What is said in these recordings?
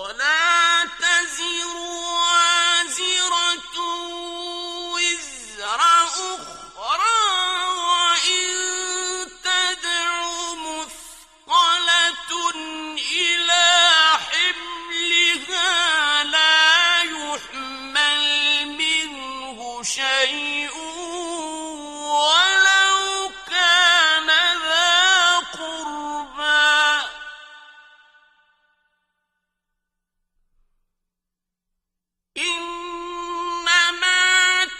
ولا تزر وازرة وزر أخرى وإن تدع مثقلة إلى حملها لا يحمل منه شيء ولو كان ذا قربى إنما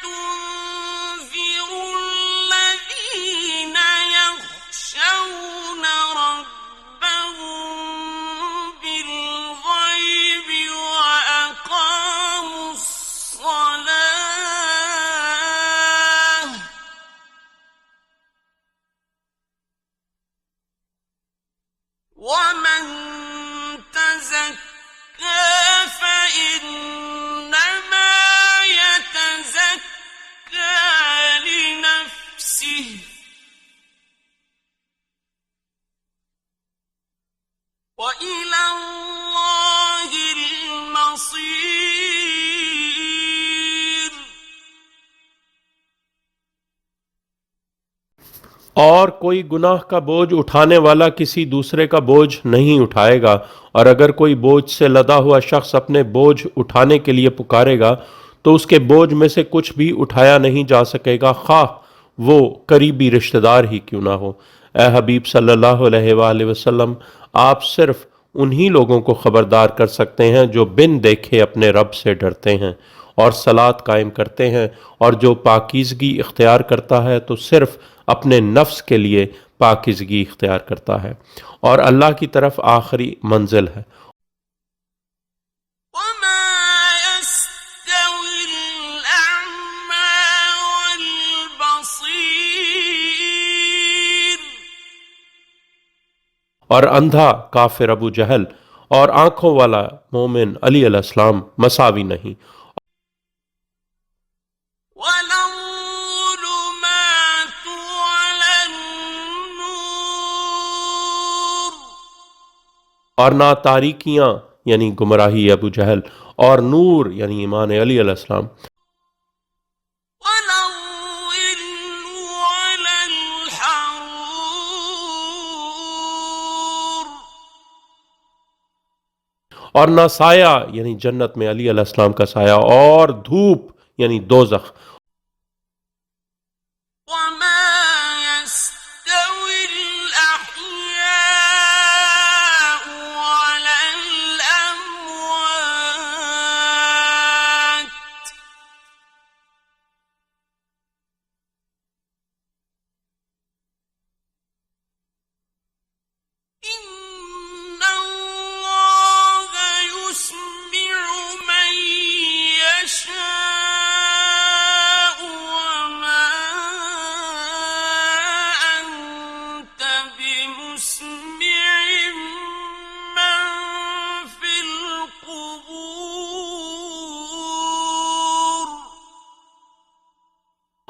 تنذر الذين يخشون ربهم بالغيب وأقاموا الصلاة ومن تزكى فإنما يتزكى لنفسه وإلى الله المصير. اور کوئی گناہ کا بوجھ اٹھانے والا کسی دوسرے کا بوجھ نہیں اٹھائے گا، اور اگر کوئی بوجھ سے لدا ہوا شخص اپنے بوجھ اٹھانے کے لیے پکارے گا تو اس کے بوجھ میں سے کچھ بھی اٹھایا نہیں جا سکے گا، خواہ وہ قریبی رشتہ دار ہی کیوں نہ ہو۔ اے حبیب صلی اللہ علیہ وآلہ وسلم، آپ صرف انہی لوگوں کو خبردار کر سکتے ہیں جو بن دیکھے اپنے رب سے ڈرتے ہیں اور صلاۃ قائم کرتے ہیں، اور جو پاکیزگی اختیار کرتا ہے تو صرف اپنے نفس کے لیے پاکیزگی اختیار کرتا ہے، اور اللہ کی طرف آخری منزل ہے۔ وما يستوي الأعمى والبصير اور اندھا کافر ابو جہل اور آنکھوں والا مومن علی علیہ السلام مساوی نہیں، ولا الظلمات ولا النور اور نہ تاریکیاں یعنی گمراہی ابو جہل اور نور یعنی ایمان علی علیہ السلام، ولا الظل ولا الحرور اور نہ سایہ یعنی جنت میں علی علیہ السلام کا سایہ، اور دھوپ یعنی دوزخ۔ وما يستوي الأحياء ولا الأموات إن الله يسمع من يشاء وما أنت بمسمع من في القبور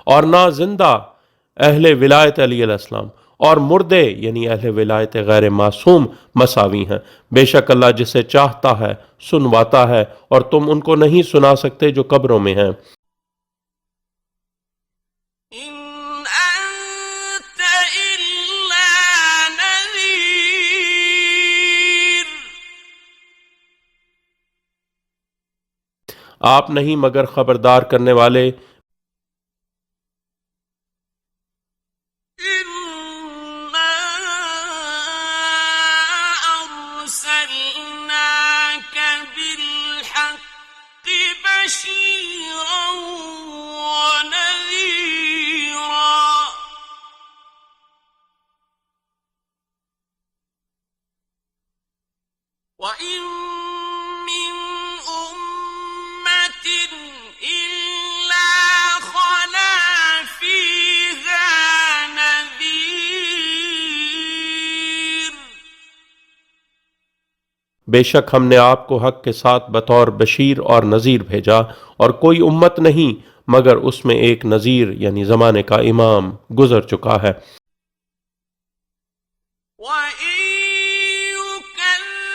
اور نہ زندہ اہل ولایت علی علیہ السلام اور مردے یعنی اہل ولایت غیر معصوم مساوی ہیں، بے شک اللہ جسے چاہتا ہے سنواتا ہے، اور تم ان کو نہیں سنا سکتے جو قبروں میں ہیں۔ إن أنت إلا نذير آپ نہیں مگر خبردار کرنے والے، إنا أرسلناك بالحق بشيرا ونذيرا وإن من أمة إلا خلا فيها نذير بے شک ہم نے آپ کو حق کے ساتھ بطور بشیر اور نذیر بھیجا، اور کوئی امت نہیں مگر اس میں ایک نذیر یعنی زمانے کا امام گزر چکا ہے۔ وَإِن يُكَذِّبُوكَ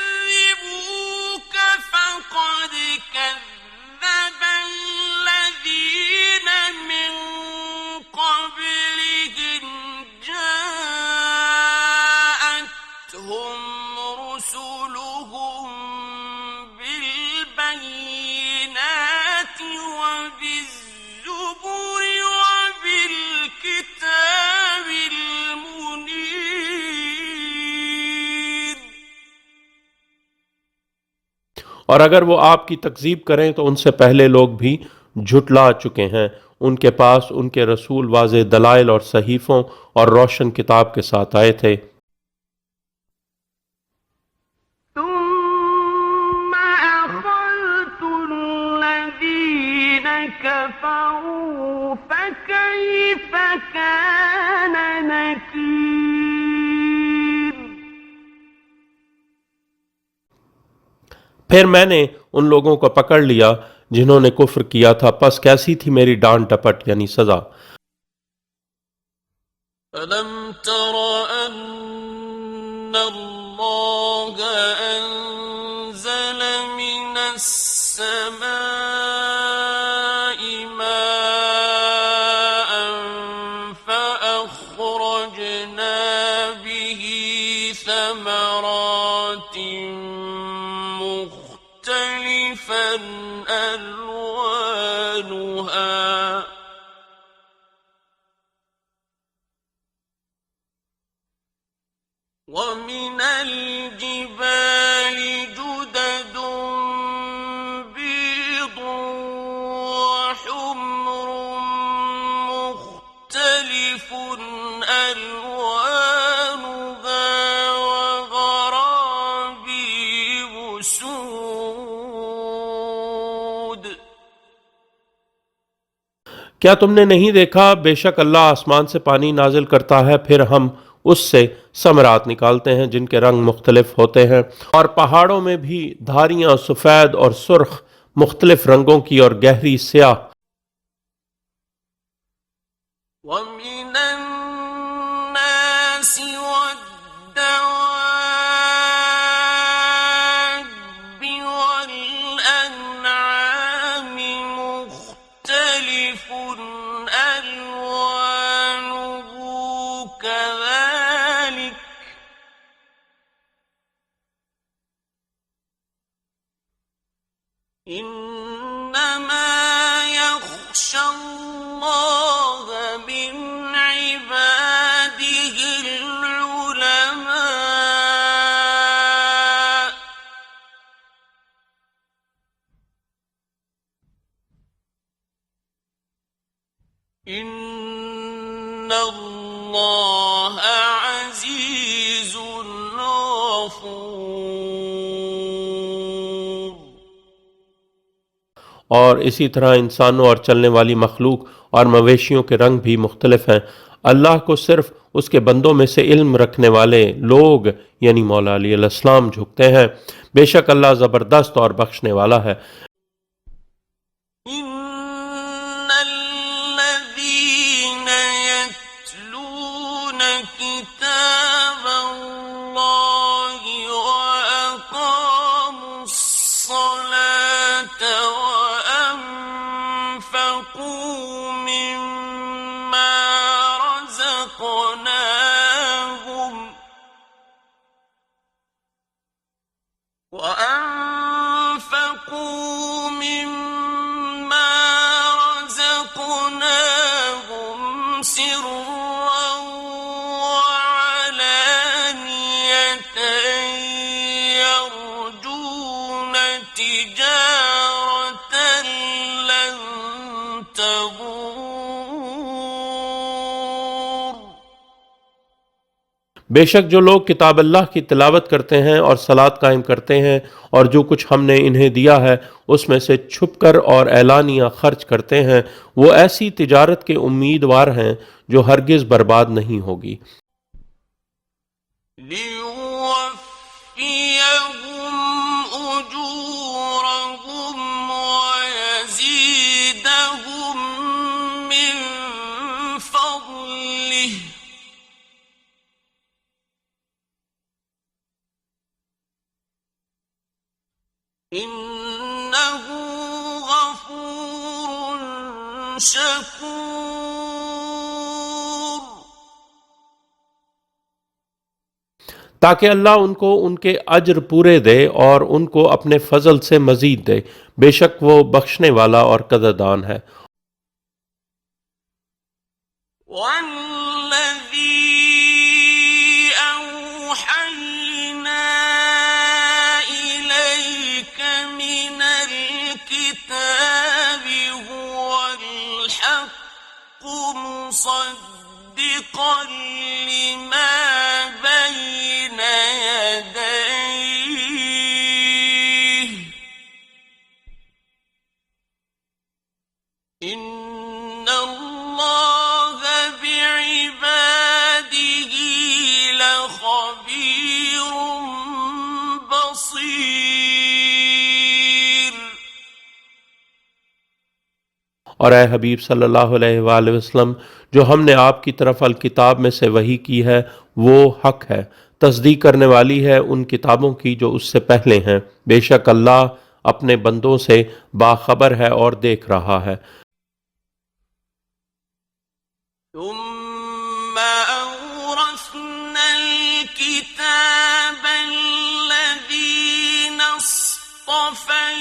رسلهم بالبينات وبالزبر وبالكتاب المنير. اور اگر وہ آپ کی تکذیب کریں تو ان سے پہلے لوگ بھی جھٹلا چکے ہیں، ان کے پاس ان کے رسول واضح دلائل اور صحیفوں اور روشن کتاب کے ساتھ آئے تھے. ثم أخذت الذين كفروا فكيف كان نكير. پھر میں نے ان لوگوں کو پکڑ لیا جنہوں نے کفر کیا تھا، پس کیسی تھی میری ڈانٹ ڈپٹ یعنی سزا. ألم تر أن الله أنزل من السماء ماء فأخرجنا به ثمرات مختلفا ألوانها ومن الجبال جدد بيض وحمر مختلف ألوانها وغرابيب سود. کیا تم نے نہیں دیکھا؟ بے شک اللہ آسمان سے پانی نازل کرتا ہے، پھر ہم اس سے ثمرات نکالتے ہیں جن کے رنگ مختلف ہوتے ہیں، اور پہاڑوں میں بھی دھاریاں سفید اور سرخ مختلف رنگوں کی اور گہری سیاہ. ومن الناس والدواب والأنعام مختلف ألوانه كذلك إنما يخشى الله من عباده العلماء. إن الله عزيز غفور. اور اسی طرح انسانوں اور چلنے والی مخلوق اور مویشیوں کے رنگ بھی مختلف ہیں. اللہ کو صرف اس کے بندوں میں سے علم رکھنے والے لوگ یعنی مولا علی علیہ السلام جھکتے ہیں. بے شک اللہ زبردست اور بخشنے والا ہے. إن الذين يتلون كتاب الله وأقاموا الصلاة وأنفقوا مما رزقناهم سرا وعلانية يرجون تجارة لن تبور. بے شک جو لوگ کتاب اللہ کی تلاوت کرتے ہیں اور صلاۃ قائم کرتے ہیں اور جو کچھ ہم نے انہیں دیا ہے اس میں سے چھپ کر اور اعلانیہ خرچ کرتے ہیں، وہ ایسی تجارت کے امیدوار ہیں جو ہرگز برباد نہیں ہوگی. ليوفيهم أجورهم ويزيدهم من فضله إنه غفور شكور. تاکہ اللہ ان کو ان کے اجر پورے دے اور ان کو اپنے فضل سے مزید دے، بے شک وہ بخشنے والا اور قدردان ہے۔ والذي أوحينا إليك من الكتاب هو الحق مصدقا لما بين يديه إن الله بعباده لخبير بصير۔ اور اے حبیب صلی اللہ علیہ وآلہ وسلم، جو ہم نے آپ کی طرف الکتاب میں سے وحی کی ہے وہ حق ہے، تصدیق کرنے والی ہے ان کتابوں کی جو اس سے پہلے ہیں، بے شک اللہ اپنے بندوں سے باخبر ہے اور دیکھ رہا ہے۔ ثم أورثنا الكتاب الذين اصطفينا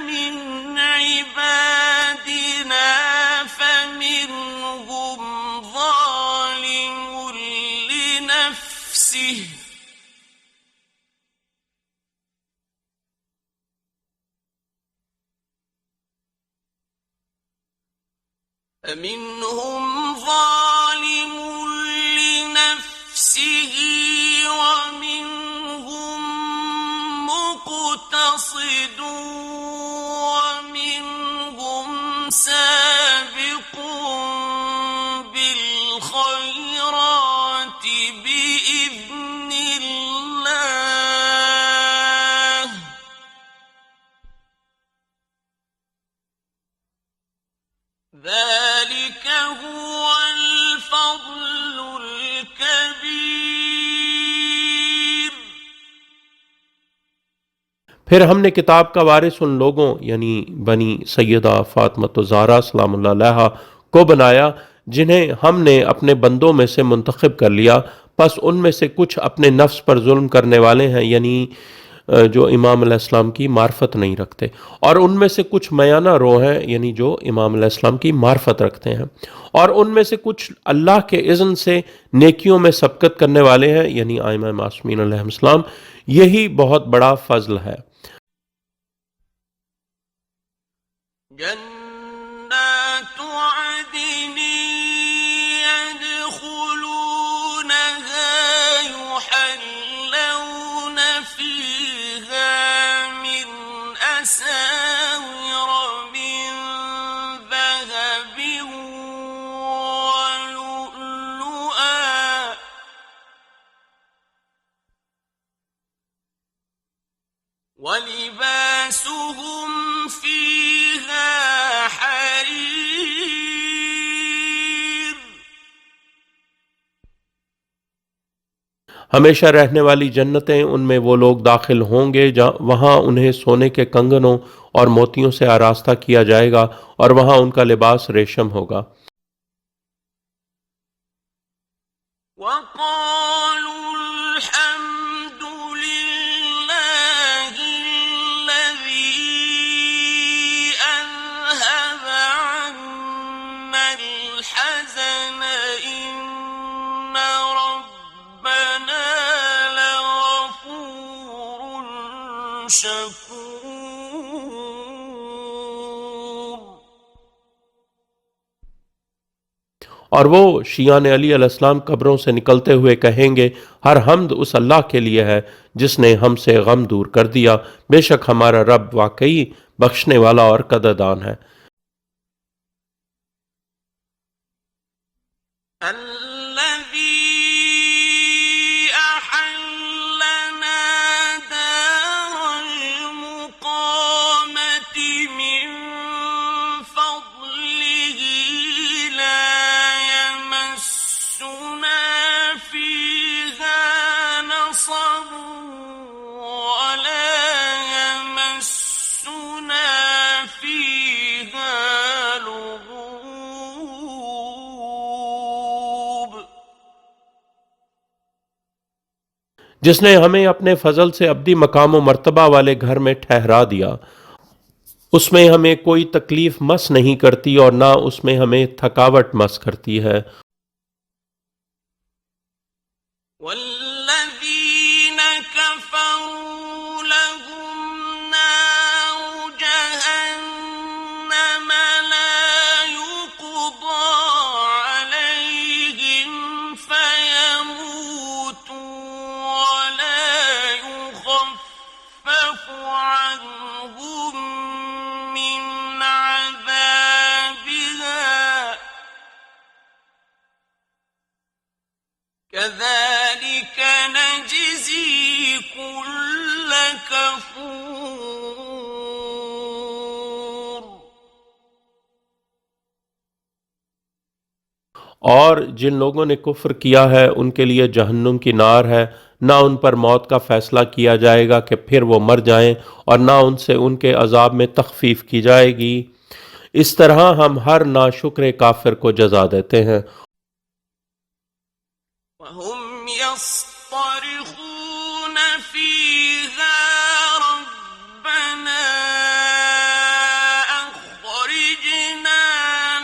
من عبادنا فمنهم ظالم لنفسه ومنهم مقتصد ومنهم سابق بالخيرات بإذن الله ذلك هو الفضل الكبير۔ پھر ہم نے کتاب کا وارث ان لوگوں یعنی بنی سیدہ فاطمہ الزہرا سلام اللہ علیہا کو بنایا جنہیں ہم نے اپنے بندوں میں سے منتخب کر لیا، پس ان میں سے کچھ اپنے نفس پر ظلم کرنے والے ہیں، یعنی جو امام علیہ السلام کی معرفت نہیں رکھتے، اور ان میں سے کچھ میانہ رو ہیں، یعنی جو امام علیہ السلام کی معرفت رکھتے ہیں، اور ان میں سے کچھ اللہ کے اذن سے نیکیوں میں سبقت کرنے والے ہیں، یعنی ائمہ معصومین علیہ السلام۔ یہی بہت بڑا فضل ہے۔ جنات عدن يدخلونها يحلون فيها من أساور من ذهب ولؤلؤا ولباسهم فيها حرير۔ ہمیشہ رہنے والی جنتیں، ان میں وہ لوگ داخل ہوں گے وہاں انہیں سونے کے کنگنوں اور موتیوں سے آراستہ کیا جائے گا، اور وہاں ان کا لباس ریشم ہوگا۔ وقالوا الحمد لله الذي أذهب عنا الحزن إن ربنا لغفور شكور۔ اور وہ شیعان علی علیہ السلام قبروں سے نکلتے ہوئے کہیں گے، ہر حمد اس اللہ کے لیے ہے جس نے ہم سے غم دور کر دیا، بے شک ہمارا رب واقعی بخشنے والا اور قدردان ہے۔ الذي أحلنا دار المقامة من فضله لا يمسنا فيها نصب ولا يمسنا فيها جس نے ہمیں اپنے فضل سے ابدی مقام و مرتبہ والے گھر میں ٹھہرا دیا، اس میں ہمیں کوئی تکلیف مس نہیں کرتی اور نہ اس میں ہمیں تھکاوٹ مس کرتی ہے۔ والذین کفروا لهم نار جہنم لا يقضى عليهم فيموتوا ولا يخفف عنهم من عذابها كذلك نجزي كل كفور۔ اور جن لوگوں نے کفر کیا ہے ان کے لیے جہنم کی نار ہے، نہ ان پر موت کا فیصلہ کیا جائے گا کہ پھر وہ مر جائیں، اور نہ ان سے ان کے عذاب میں تخفیف کی جائے گی۔ اس طرح ہم ہر ناشکر کافر کو جزا دیتے ہیں۔ وهم يصطرخون فيها ربنا أخرجنا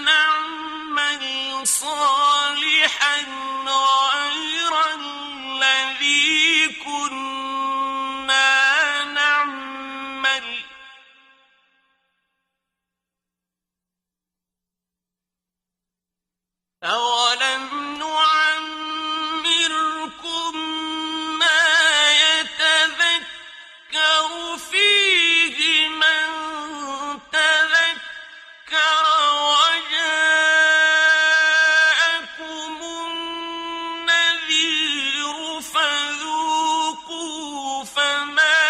نعمل صالحا غير الذي كنا نعمل أولم نعمركم ما يتذكر فيه من تذكر وجاءكم النذير فذوقوا فما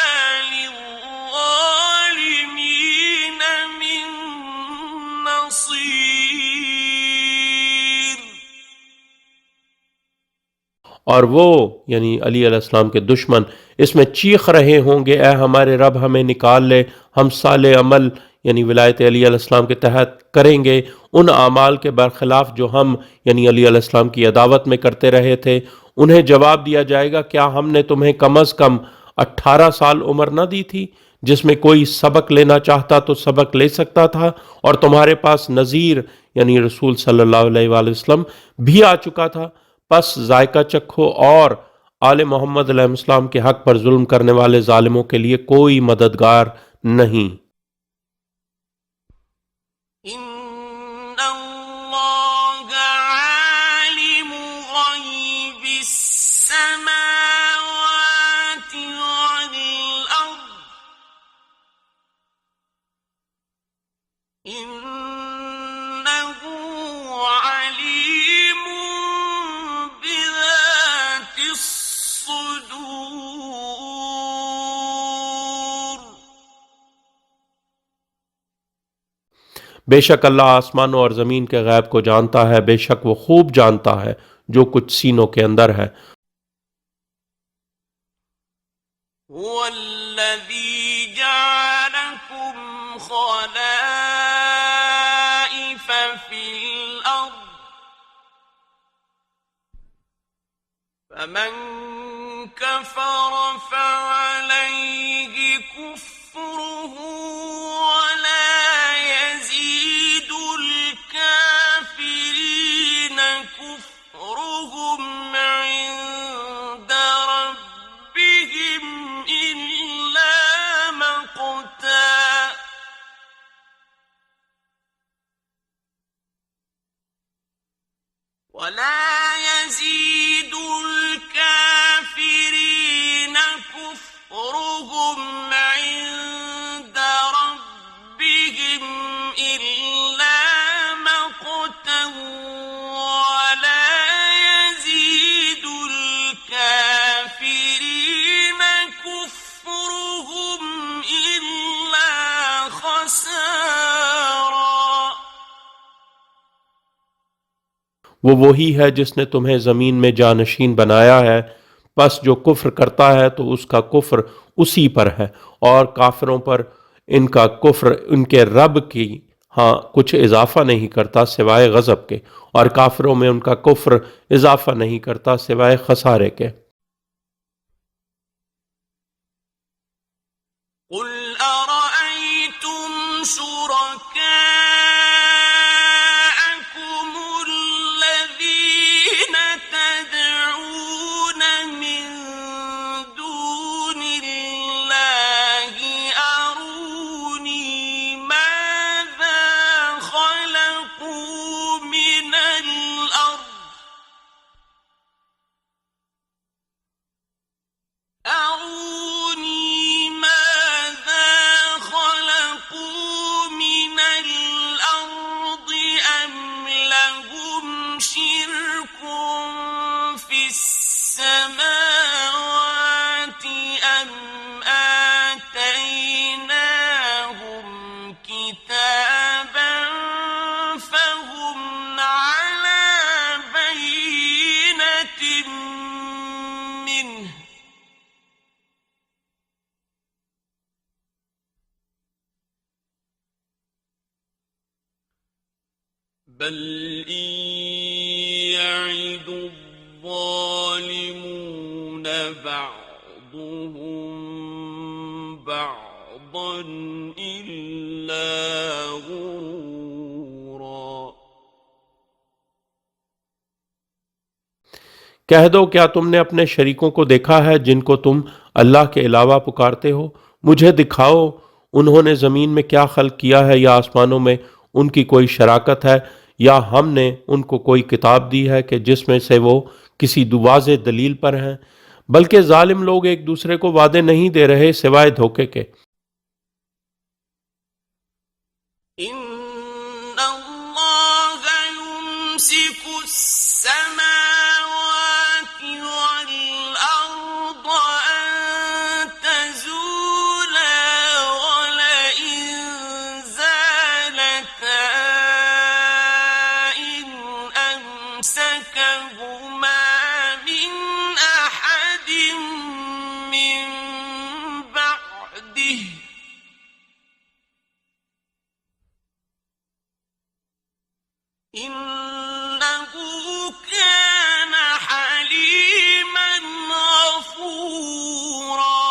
للظالمين من نصير۔ اور وہ یعنی علی علیہ السلام کے دشمن اس میں چیخ رہے ہوں گے، اے ہمارے رب ہمیں نکال لے، ہم صالح عمل یعنی ولایت علی علیہ السلام کے تحت کریں گے، ان اعمال کے برخلاف جو ہم یعنی علی علیہ السلام کی عداوت میں کرتے رہے تھے۔ انہیں جواب دیا جائے گا، کیا ہم نے تمہیں کم از کم 18 سال عمر نہ دی تھی، جس میں کوئی سبق لینا چاہتا تو سبق لے سکتا تھا، اور تمہارے پاس نذیر یعنی رسول صلی اللہ علیہ وآلہ وسلم بھی آ چکا تھا، پس ذائقہ چکھو، اور آل محمد علیہ السلام کے حق پر ظلم کرنے والے ظالموں کے لیے کوئی مددگار نہیں۔ إن الله عالم غيب السماوات والأرض إنه عليم بذات الصدور۔ بے شک اللہ آسمانوں اور زمین کے غیب کو جانتا ہے، بے شک وہ خوب جانتا ہے جو کچھ سینوں کے اندر ہے۔ هو الذي جعلكم خلائف في الأرض فمن كفر فعليه كفره ولا يزيد الكافرين كفرهم عند ربهم إلا مقتا۔ ولا يزيد الكافرين كفرهم عند ربهم إلا مقتا ولا يزيد الكافرين كفرهم إلا خسارا۔ وہ وہی ہے جس نے تمہیں زمین میں جانشین بنایا ہے، پس جو کفر کرتا ہے تو اس کا کفر اسی پر ہے، اور کافروں پر ان کا کفر ان کے رب کی ہاں کچھ اضافہ نہیں کرتا سوائے غضب کے، اور کافروں میں ان کا کفر اضافہ نہیں کرتا سوائے خسارے کے۔ قل أرأيتم شركاءكم الذين تدعون من دون الله أروني ماذا خلقوا من الأرض أروني ماذا خلقوا من الأرض أم لهم شرك في السماوات أم آتيناهم كتابا فهم على بينة منه بل إن يعد الظالمون بعضهم بعضا إلا غرورا کہہ دو کیا تم نے اپنے شریکوں کو دیکھا ہے جن کو تم اللہ کے علاوہ پکارتے ہو؟ مجھے دکھاؤ انہوں نے زمین میں کیا خلق کیا ہے یا آسمانوں میں ان کی کوئی شراکت ہے یا ہم نے ان کو کوئی کتاب دی ہے کہ جس میں سے وہ کسی واضح دلیل پر ہیں؟ بلکہ ظالم لوگ ایک دوسرے کو وعدے نہیں دے رہے سوائے دھوکے کے۔ إن الله يمسك السماوات والأرض أن تزولا ولئن زالتا إن أمسكهما من أحد من بعده إنه كان حليما غفورا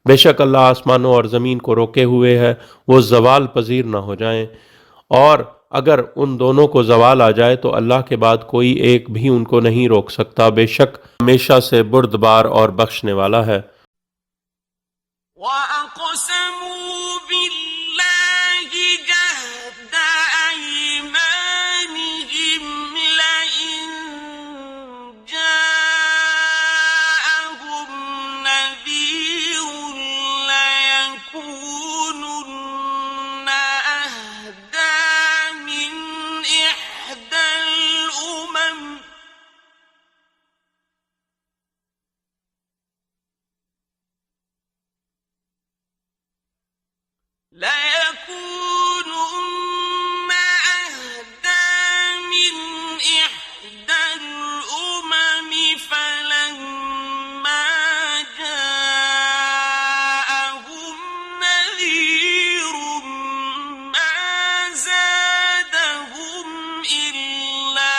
بے شک اللہ آسمانوں اور زمین کو روکے ہوئے ہے وہ زوال پذیر نہ ہو جائیں، اور اگر ان دونوں کو زوال آ جائے تو اللہ کے بعد کوئی ایک بھی ان کو نہیں روک سکتا، بے شک ہمیشہ سے بردبار اور بخشنے والا ہے۔ وَأَقْسَمُوا بِاللَّهِ جَهْدَ أَيْمَانِهِمْ لَئِن جَاءَهُمْ نَذِيرٌ لَيَكُونُنَّ أَهْدَىٰ مِنْ إِحْدَى الْأُمَمِ لَيَكُونُنَّ أَهْدَىٰ مِنْ إِحْدَى الْأُمَمِ فَلَمَّا جَاءَهُمْ نَذِيرٌ مَّا زَادَهُمْ إِلَّا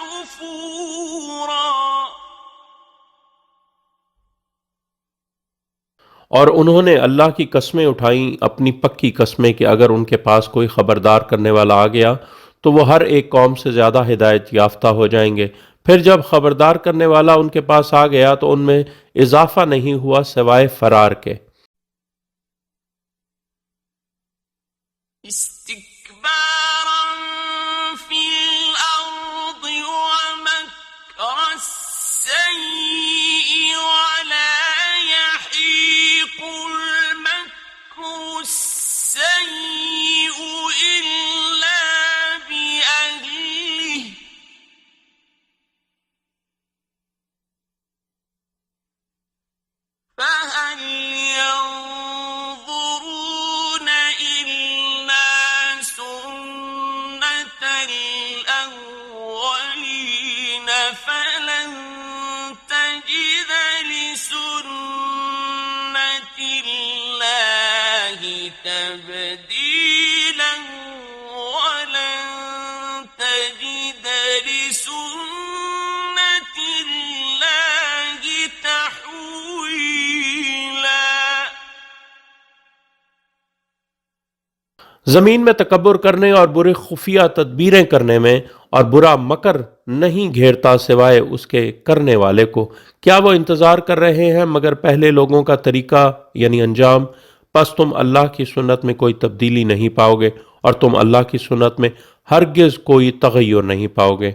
نُفُورًا اور انہوں نے اللہ کی قسمیں اٹھائیں، اپنی پکی قسمیں کہ اگر ان کے پاس کوئی خبردار کرنے والا آ گیا تو وہ ہر ایک قوم سے زیادہ ہدایت یافتہ ہو جائیں گے۔ پھر جب خبردار کرنے والا ان کے پاس آ گیا تو ان میں اضافہ نہیں ہوا سوائے فرار کے۔ استكبارا في الأرض ومكر السيء ولا يحيق المكر السيء إلا بأهله فهل ينظرون إلا سنة الأولين فلن تجد لسنة الله تبديلا ولن تجد لسنة الله زمین میں تکبر کرنے اور برے خفیہ تدبیریں کرنے میں اور برا مکر نہیں گھیرتا سوائے اس کے کرنے والے کو۔ کیا وہ انتظار کر رہے ہیں مگر پہلے لوگوں کا طریقہ یعنی انجام؟ پس تم اللہ کی سنت میں کوئی تبدیلی نہیں پاؤ گے اور تم اللہ کی سنت میں ہرگز کوئی تغیر نہیں پاؤ گے۔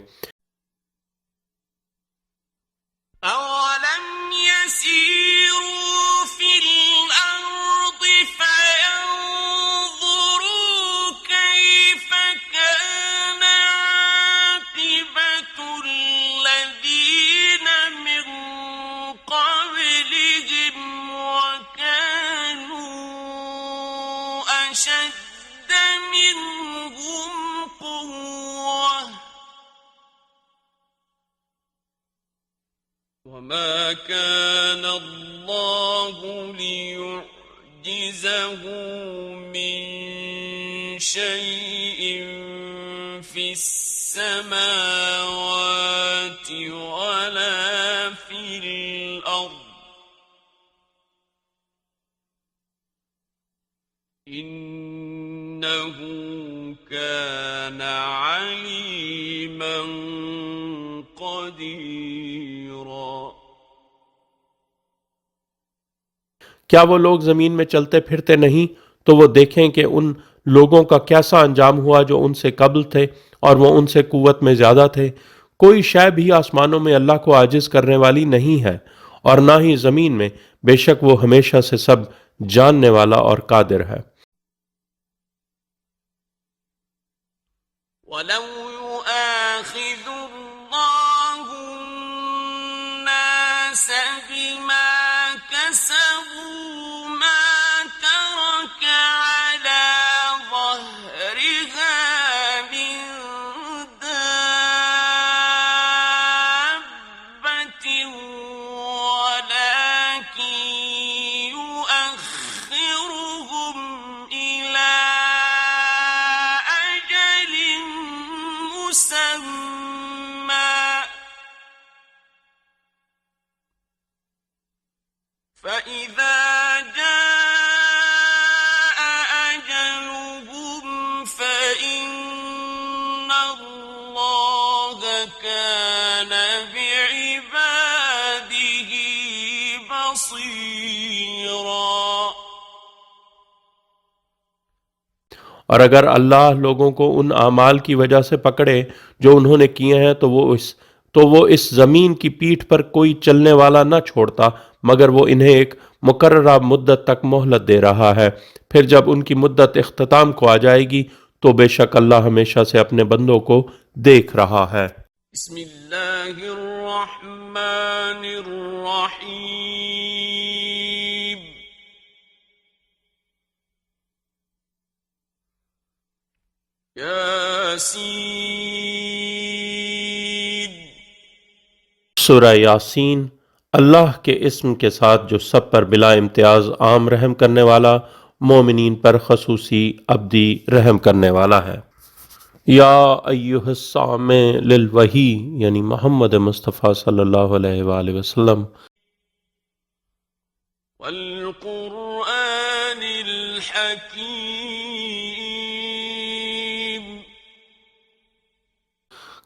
أَوَلَمْ يَسِيرُوا فِي الْأَرْضِ فَيَنظُرُوا كَيْفَ كَانَ عَاقِبَةُ الَّذِينَ مِن قَبْلِهِمْ وَكَانُوا أَشَدَّ مِنْهُمْ قُوَّةً وَمَا كَانَ اللَّهُ لِيُعْجِزَهُ مِنْ شَيْءٍ فِي السَّمَاوَاتِ وَلَا فِي الْأَرْضِ إِنَّهُ كَانَ عَلِيمًا قَدِيرًا۔ کیا وہ لوگ زمین میں چلتے پھرتے نہیں تو وہ دیکھیں کہ ان لوگوں کا کیسا انجام ہوا جو ان سے قبل تھے اور وہ ان سے قوت میں زیادہ تھے۔ کوئی شے بھی آسمانوں میں اللہ کو عاجز کرنے والی نہیں ہے اور نہ ہی زمین میں، بے شک وہ ہمیشہ سے سب جاننے والا اور قادر ہے۔ وَلَوْ يُؤَاخِذُ اللَّهُ النَّاسَ بِمَا كَسَبُوا مَا تَرَكَ عَلَى ظَهْرِهَا مِن دَابَّةٍ وَلَكِن يُؤَخِّرُهُمْ إِلَى أَجَلٍ مُّسَمًّى فَإِذَا جَاءَ أَجَلُهُمْ فَإِنَّ اللَّهَ كَانَ بِعِبَادِهِ بَصِيرًا۔ اور اگر اللہ لوگوں کو ان اعمال کی وجہ سے پکڑے جو انہوں نے کیے ہیں تو وہ اس زمین کی پیٹھ پر کوئی چلنے والا نہ چھوڑتا مگر وہ انہیں ایک مقررہ مدت تک مہلت دے رہا ہے۔ پھر جب ان کی مدت اختتام کو آ جائے گی تو بے شک اللہ ہمیشہ سے اپنے بندوں کو دیکھ رہا ہے۔ بسم اللہ الرحمن الرحیم۔ یاسین۔ سورہ یاسین اللہ کے اسم کے ساتھ جو سب پر بلا امتیاز عام رحم کرنے والا، مومنین پر خصوصی ابدی رحم کرنے والا ہے۔ یا ایہا السامع للوحی یعنی محمد مصطفیٰ صلی اللہ علیہ وآلہ وسلم۔ والقرآن الحکیم۔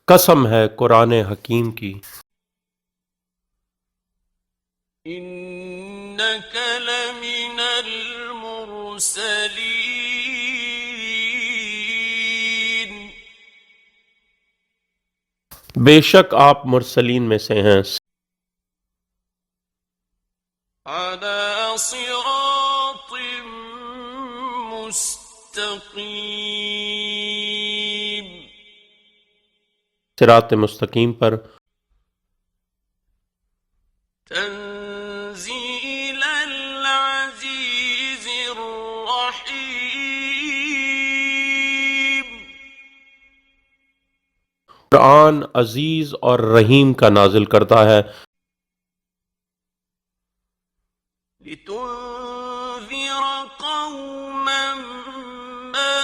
قسم ہے قرآن حکیم کی۔ انک لمن المرسلین۔ بے شک آپ مرسلین میں سے ہیں، علی صراط مستقیم۔ صراط مستقیم پر۔ تنزیل العزیز الرحیم۔ قرآن عزیز اور رحیم کا نازل کرتا ہے۔ لتنذر قوما ما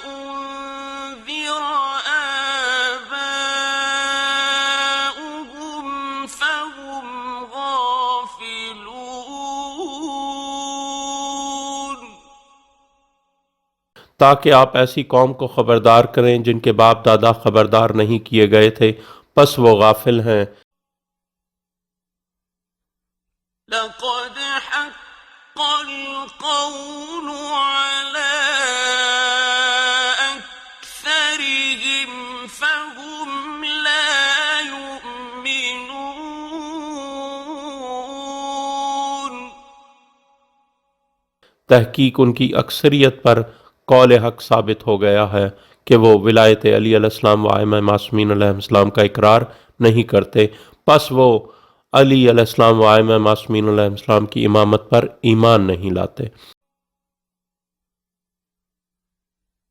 انذر آباؤهم فهم غافلون۔ تاکہ آپ ایسی قوم کو خبردار کریں جن کے باپ دادا خبردار نہیں کیے گئے تھے، پس وہ غافل ہیں۔ لقد حق القول على أكثرهم فهم لا يؤمنون۔ تحقیق ان کی اکثریت پر قول حق ثابت ہو گیا ہے کہ وہ ولایت علی علیہ السلام و ائمہ معصومین علیہ السلام کا اقرار نہیں کرتے، پس وہ علی علیہ السلام و ائمہ معصومین علیہ السلام کی امامت پر ایمان نہیں لاتے۔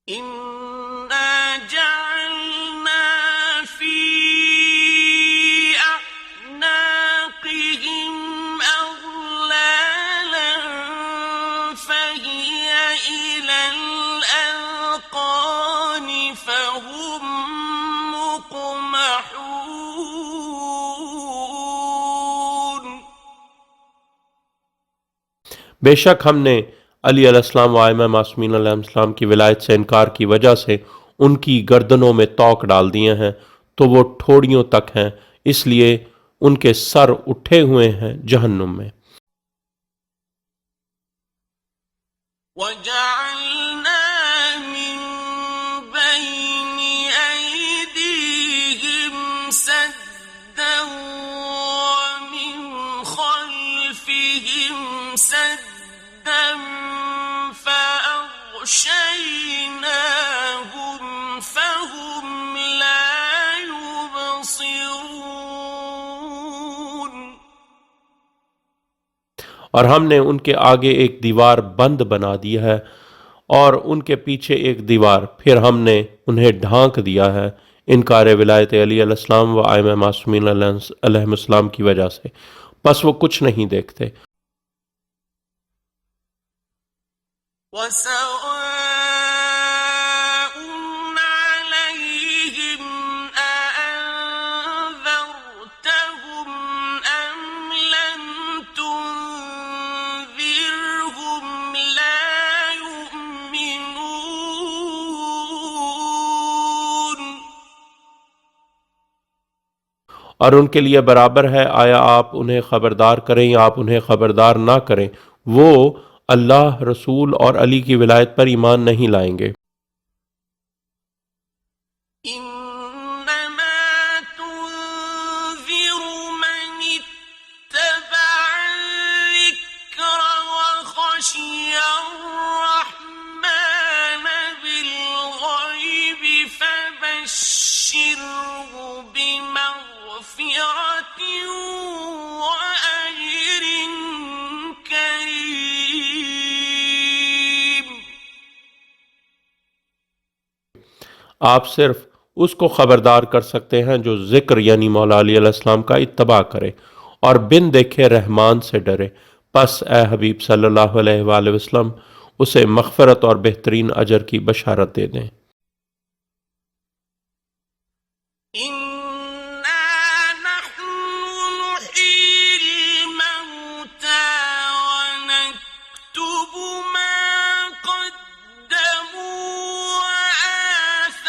إنا جعلنا في أعناقهم أغلالا فهي إلى الأذقان فهم مقمحون۔ بے شک ہم نے علی علیہ السلام و ائمہ معصومین علیہ السلام کی ولایت سے انکار کی وجہ سے ان کی گردنوں میں توق ڈال دیے ہیں تو وہ ٹھوڑیوں تک ہیں، اس لیے ان کے سر اٹھے ہوئے ہیں جہنم میں۔ وَجَعَلْنَا مِن بَيْنِ أَيْدِيهِمْ سَدًّا وَمِنْ خَلْفِهِمْ سَدًّا فَأَغْشَيْنَاهُمْ فَهُمْ لَا يُبْصِرُونَ۔ اور ہم نے ان کے آگے ایک دیوار بند بنا دی ہے اور ان کے پیچھے ایک دیوار، پھر ہم نے انہیں ڈھانک دیا ہے انکار ولایت علی علیہ السلام و ائمہ معصومین علیہ السلام کی وجہ سے، پس وہ کچھ نہیں دیکھتے۔ وَسَوَاءٌ عَلَيْهِمْ أَأَنذَرْتَهُمْ أَمْ لَمْ تُنذِرْهُمْ لَا يُؤْمِنُونَ۔ اور ان کے لیے برابر ہے آیا آپ انہیں خبردار کریں یا آپ انہیں خبردار نہ کریں، وہ اللہ، رسول اور علی کی ولایت پر ایمان نہیں لائیں گے۔ إنما تنذر من اتبع الذكر وخشي الرحمن بالغيب فبشره بمغفرة وأجر كريم۔ آپ صرف اس کو خبردار کر سکتے ہیں جو ذکر یعنی مولا علی علیہ السلام کا اتباع کرے اور بن دیکھے رحمان سے ڈرے، پس اے حبیب صلی اللہ علیہ وآلہ وسلم اسے مغفرت اور بہترین اجر کی بشارت دے دیں۔ إِنَّا نَحْنُ نُحْيِي الْمَوْتَى وَنَكْتُبُ مَا قَدَّمُوا وَآثَارَهُمْ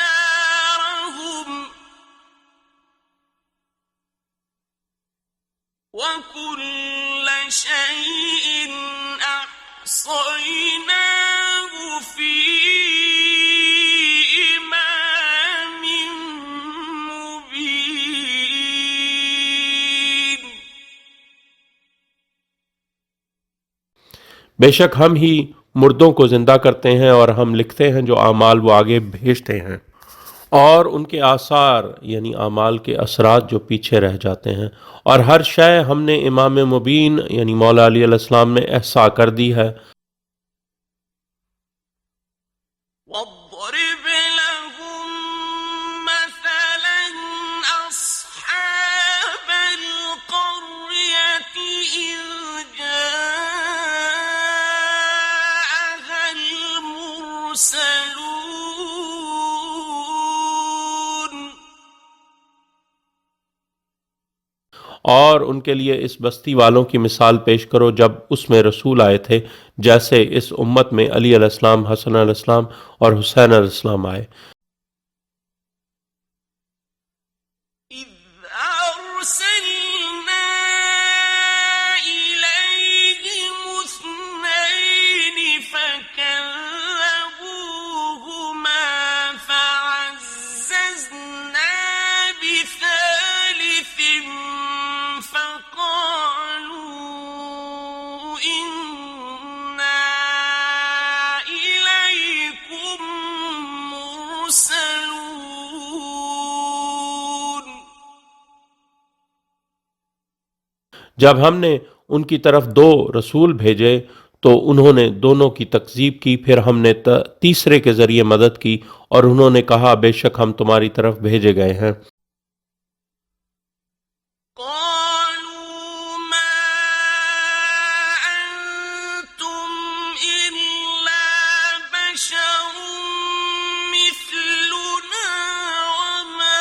وَكُلَّ شَيْءٍ أَحْصَيْنَاهُ فِي إِمَامٍ مُّبِينٍ۔ بے شک ہم ہی مردوں کو زندہ کرتے ہیں اور ہم لکھتے ہیں جو اعمال وہ آگے بھیجتے ہیں، اور ان کے آثار یعنی اعمال کے اثرات جو پیچھے رہ جاتے ہیں، اور ہر شے ہم نے امام مبین یعنی مولا علی علیہ السلام میں احصا کر دی ہے۔ وَاضْرِبْ لَهُم مَّثَلًا أَصْحَابَ الْقَرْيَةِ إِذْ جَاءَهَا الْمُرْسَلُونَ۔ اور ان کے لیے اس بستی والوں کی مثال پیش کرو جب اس میں رسول آئے تھے، جیسے اس امت میں علی علیہ السلام، حسن علیہ السلام اور حسین علیہ السلام آئے۔ إذ أرسلنا إليهم اثنين فكذبوهما فعززنا بثالث فقالوا إنا إليكم مرسلون۔ جب ہم نے ان کی طرف دو رسول بھیجے تو انہوں نے دونوں کی تکذیب کی، پھر ہم نے تیسرے کے ذریعے مدد کی اور انہوں نے کہا بے شک ہم تمہاری طرف بھیجے گئے ہیں۔ قالوا ما أنتم إلا بشر مثلنا وما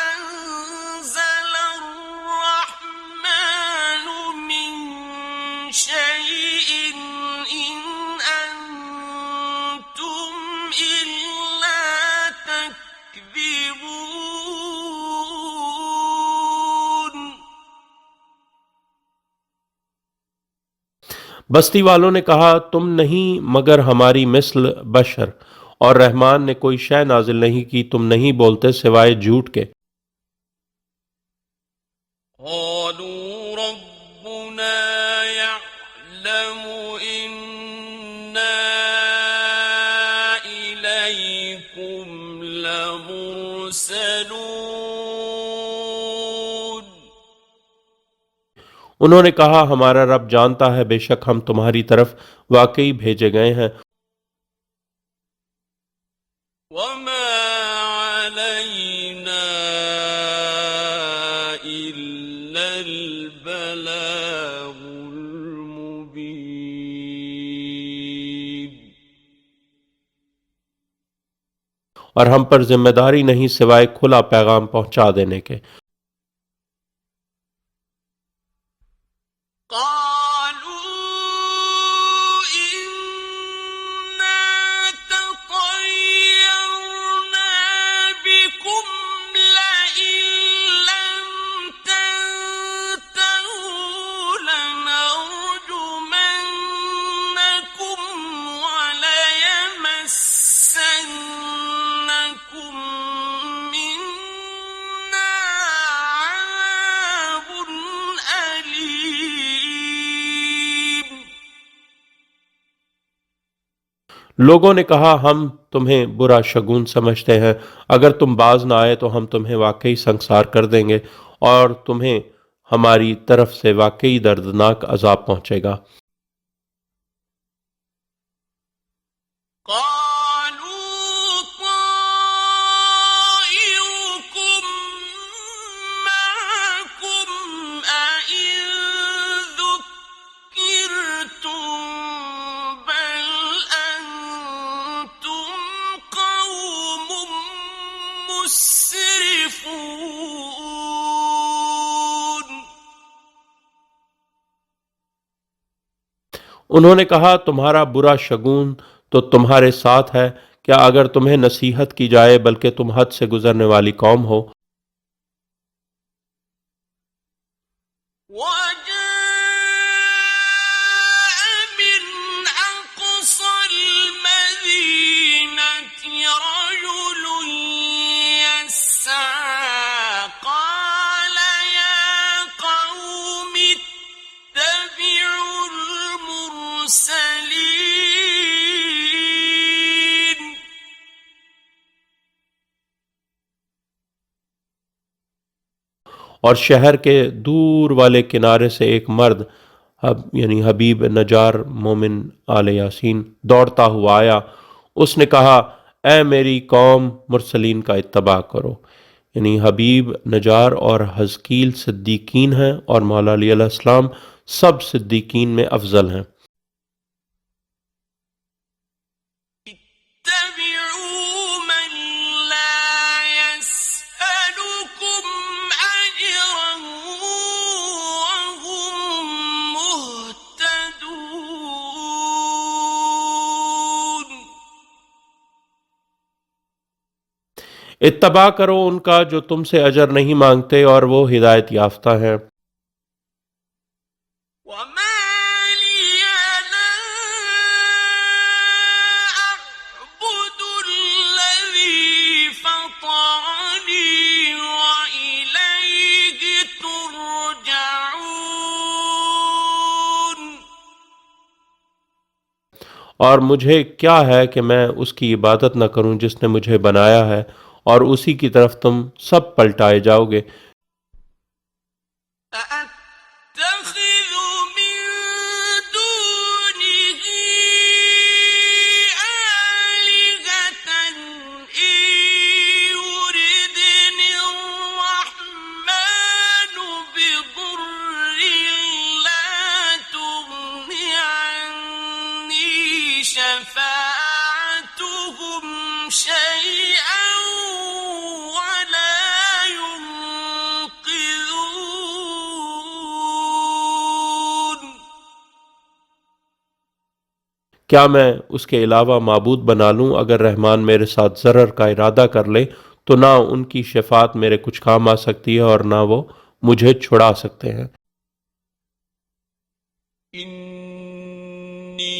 أنزل الرحمن من شيء إن أنتم إلا تكذبون۔ بستی والوں نے کہا تم نہیں مگر ہماری مثل بشر، اور رحمان نے کوئی شے نازل نہیں کی، تم نہیں بولتے سوائے جھوٹ کے۔ قالوا ربنا يعلم إنا إليكم لمرسلون۔ انہوں نے کہا ہمارا رب جانتا ہے بے شک ہم تمہاری طرف واقعی بھیجے گئے ہیں۔ وما علينا إلا البلاغ المبين۔ اور ہم پر ذمہ داری نہیں سوائے کھلا پیغام پہنچا دینے کے۔ قالوا إنا تطيرنا بكم لئن لم تنتهوا لنرجمنكم وليمسنكم منا عذاب أليم۔ لوگوں نے کہا ہم تمہیں برا شگون سمجھتے ہیں، اگر تم باز نہ آئے تو ہم تمہیں واقعی سنگسار کر دیں گے اور تمہیں ہماری طرف سے واقعی دردناک عذاب پہنچے گا۔ قالوا طائركم معكم أئن ذكرتم بل أنتم قوم مسرفون۔ انہوں نے کہا تمہارا برا شگون تو تمہارے ساتھ ہے، کیا اگر تمہیں نصیحت کی جائے بلکہ تم حد سے گزرنے والی قوم ہو۔ وجاء من أقصى المدينة رجل يسعى قال يا قوم اتبعوا المرسلين۔ اور شہر کے دور والے کنارے سے ایک مرد یعنی حبیب نجار مومن آل یاسین دوڑتا ہوا آیا۔ اس نے کہا اے میری قوم مرسلین کا اتباع کرو، یعنی حبیب نجار اور حزقیل صدیقین ہیں اور مولا علی علیہ السلام سب صدیقین میں افضل ہیں۔ اتبعوا من لا يسألكم اتباع کرو ان کا جو تم سے اجر نہیں مانگتے اور وہ ہدایت یافتہ ہیں۔ وما لي لا أعبد الذي فطرني وإليه ترجعون۔ اور مجھے کیا ہے کہ میں اس کی عبادت نہ کروں جس نے مجھے بنایا ہے، اور اسی کی طرف تم سب پلٹائے جاؤ گے۔ أأتخذ من دونه آلهة إن يردني الرحمن بضر لا تغن عني شفاعتهم شيئا ولا ينقذون۔ کیا میں اس کے علاوہ معبود بنا لوں؟ اگر رحمان میرے ساتھ ضرر کا ارادہ کر لے تو نہ ان کی شفاعت میرے کچھ کام آ سکتی ہے اور نہ وہ مجھے چھڑا سکتے ہیں۔ إني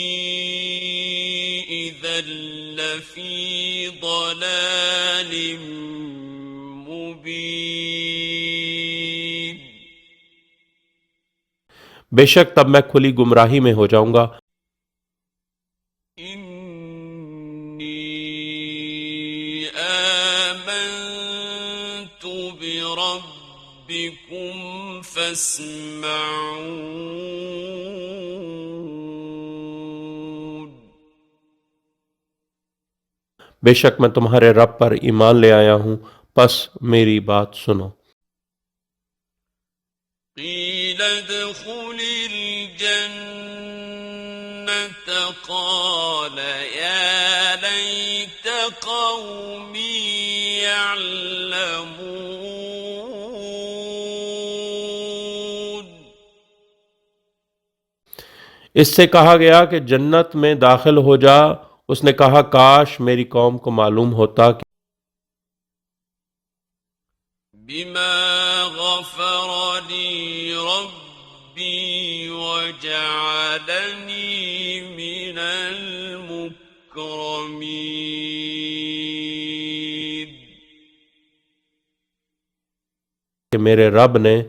إذا لفي ضلال مبين۔ بے شک تب میں کھلی گمراہی میں ہو جاؤں گا۔ إني آمنت بربكم فاسمعون۔ بے شک میں تمہارے رب پر ایمان لے آیا ہوں، پس میری بات سنو۔ قيل ادخل الجنة قال يا ليت قومي يعلمون۔ اس سے کہا گیا کہ جنت میں داخل ہو جا۔ اس نے کہا کاش میری قوم کو معلوم ہوتا کہ بما غفر لي ربي وجعلني من المكرمين۔ کہ میرے رب نے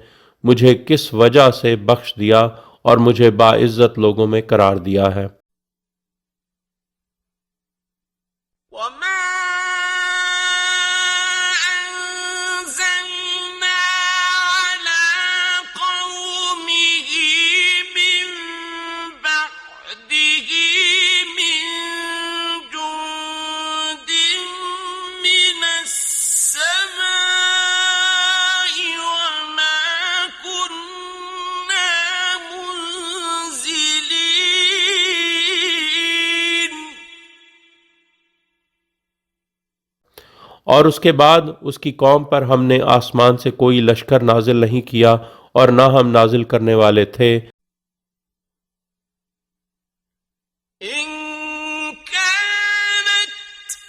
مجھے کس وجہ سے بخش دیا اور مجھے باعزت لوگوں میں قرار دیا ہے۔ وما أنزلنا على قومه من بعده من جند من السماء وما كنا منزلين۔ اور اس کے بعد اس کی قوم پر ہم نے آسمان سے کوئی لشکر نازل نہیں کیا اور نہ ہم نازل کرنے والے تھے۔ إن كانت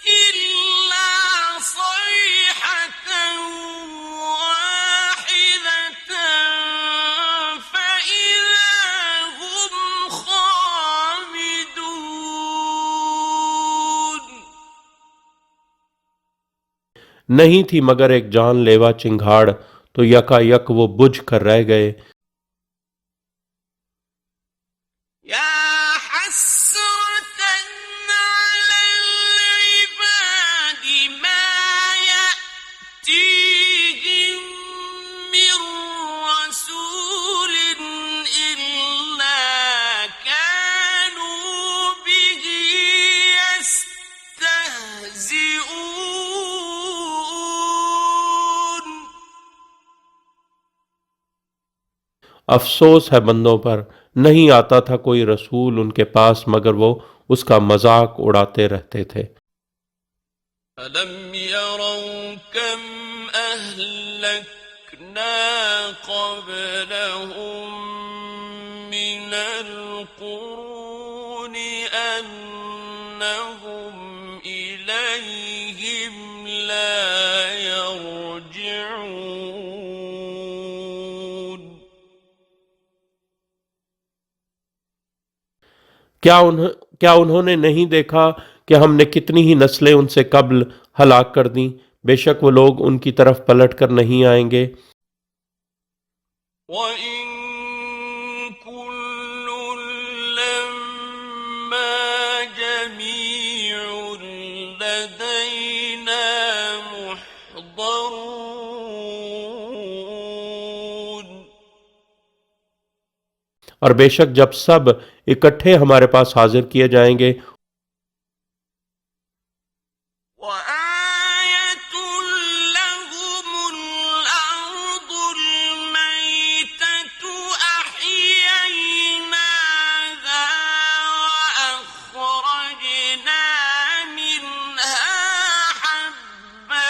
إلا صيحة واحدة فإذا هم خامدون۔ نہیں تھی مگر ایک جان لیوا چنگھاڑ، تو یکا یک وہ بجھ کر رہ گئے۔ يا حسرة على العباد ما يأتيهم من رسول إلا كانوا به يستهزئون۔ افسوس ہے بندوں پر، نہیں آتا تھا کوئی رسول ان کے پاس مگر وہ اس کا مذاق اڑاتے رہتے تھے۔ أَلَمْ يَرَوْا كَمْ أَهْلَكْنَا قَبْلَهُمْ مِنَ الْقُرُونِ أَنَّهُمْ إِلَيْهِمْ لَا کیا انہوں نے نہیں دیکھا کہ ہم نے کتنی ہی نسلیں ان سے قبل ہلاک کر دیں؟ بے شک وہ لوگ ان کی طرف پلٹ کر نہیں آئیں گے۔ وَإِن كُلٌّ لَّمَّا جَمِيعٌ لَّدَيْنَا مُحْضَرُونَ۔ اور بے شک جب سب اکٹھے ہمارے پاس حاضر کیے جائیں گے، وَآيَةٌ لَّهُمُ الْأَرْضُ الْمَيْتَةُ أَحْيَيْنَاهَا وَأَخْرَجْنَا مِنْهَا حَبًّا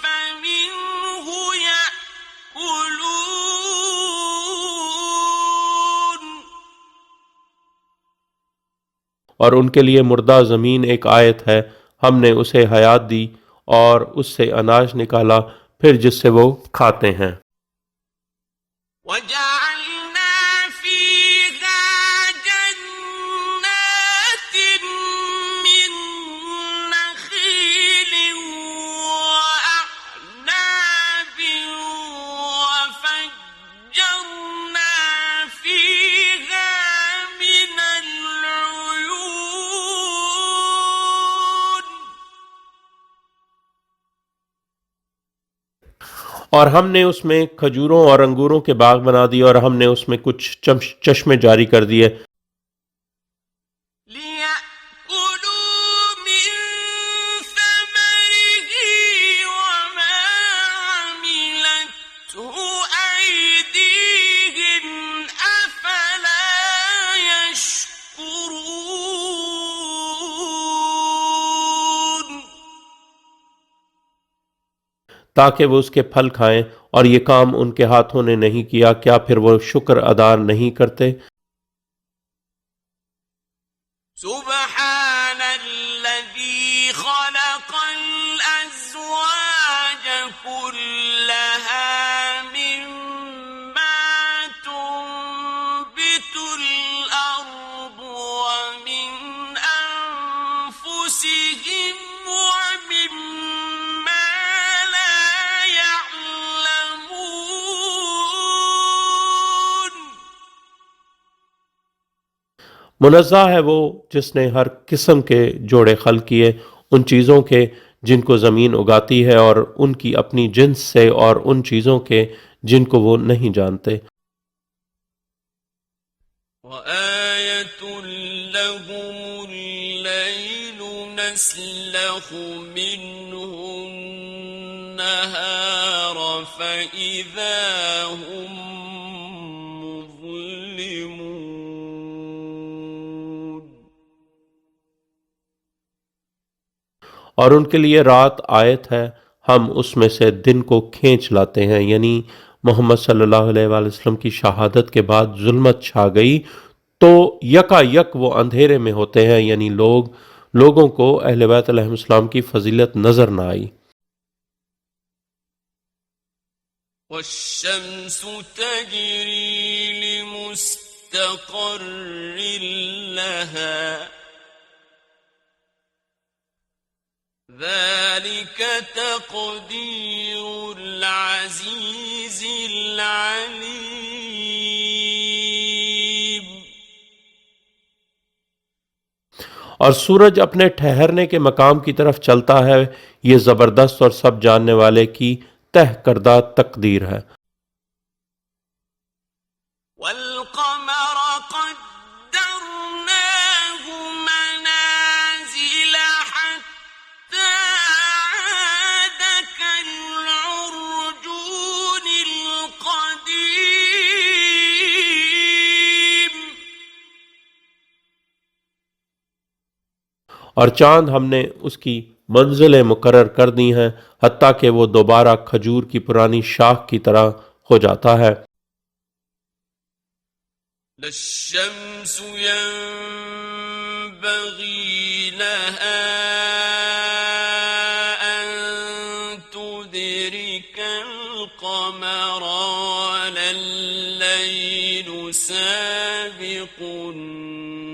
فَمِنْهُ يَأْكُلُونَ۔ اور ان کے لیے مردہ زمین ایک آیت ہے، ہم نے اسے حیات دی اور اس سے اناج نکالا پھر جس سے وہ کھاتے ہیں۔ وَجَعَلْنَا فِيهَا جَنَّاتٍ مِّن نَّخِيلٍ وَأَعْنَابٍ وَفَجَّرْنَا فِيهَا مِنَ الْعُيُونِ۔ اور ہم نے اس میں کھجوروں اور انگوروں کے باغ بنا دیے اور ہم نے اس میں کچھ چشمے جاری کر دیے، لِيَأْكُلُوا مِن ثَمَرِهِ وَمَا عَمِلَتْهُ أَيْدِيهِمْ أَفَلَا يَشْكُرُونَ۔ تاکہ وہ اس کے پھل کھائیں، اور یہ کام ان کے ہاتھوں نے نہیں کیا، کیا پھر وہ شکر ادا نہیں کرتے؟ سبحان الذي خلق الأزواج كلها مما تنبت الأرض ومن أنفسهم ومما لا يعلمون۔ منزہ ہے وہ جس نے ہر قسم کے جوڑے خلق کیے، ان چیزوں کے جن کو زمین اگاتی ہے اور ان کی اپنی جنس سے، اور ان چیزوں کے جن کو وہ نہیں جانتے۔ وَآيَةٌ لَّهُمُ اللَّيْلُ نَسْلَخُ مِنْهُ النَّهَارَ فَإِذَا هُم مُظْلِمُونَ۔ اور ان کے لیے رات آیت ہے، ہم اس میں سے دن کو کھینچ لاتے ہیں، یعنی محمد صلی اللہ علیہ وآلہ وسلم کی شہادت کے بعد ظلمت چھا گئی تو یکا یک وہ اندھیرے میں ہوتے ہیں، یعنی لوگوں کو اہل بیت علیہ السلام کی فضیلت نظر نہ آئی۔ وَالشَّمْسُ تَجْرِي لِمُسْتَقَرٍّ لَّهَا ذَلِكَ تَقْدِيرُ الْعَزِيزِ الْعَلِيمِ۔ اور سورج اپنے ٹھہرنے کے مقام کی طرف چلتا ہے، یہ زبردست اور سب جاننے والے کی طے کردہ تقدیر ہے۔ وَالْقَمَرَ قَدَّرْنَاهُ مَنَازِلَ حَتَّىٰ عَادَ كَالْعُرْجُونِ الْقَدِيمِ۔ اور چاند ہم نے اس کی منزلیں مقرر کر دی ہیں، حتیٰ کہ وہ دوبارہ کھجور کی پرانی شاخ کی طرح ہو جاتا ہے۔ لا الشمس ينبغي لها أن تدرك القمر ولا الليل سابق النهار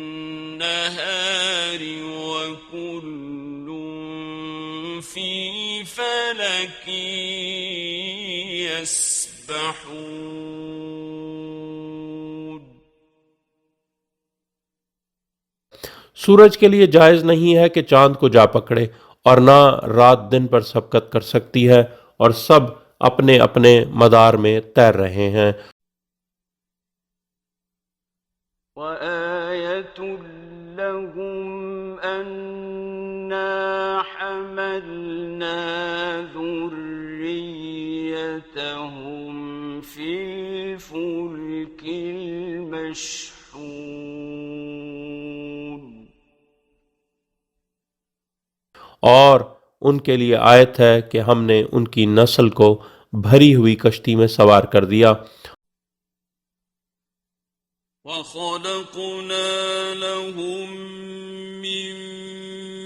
يسبحون سورج کے لیے جائز نہیں ہے کہ چاند کو جا پکڑے، اور نہ رات دن پر سبقت کر سکتی ہے، اور سب اپنے اپنے مدار میں تیر رہے ہیں۔ وَآيَةٌ لَّهُمْ أَنَّا حَمَلْنَا ذُرِّيَّتَهُمْ فِي الْفُلْكِ الْمَشْحُونِ اور ان کے لیے آیت ہے کہ ہم نے ان کی نسل کو بھری ہوئی کشتی میں سوار کر دیا۔ وَخَلَقْنَا لَهُم مِّن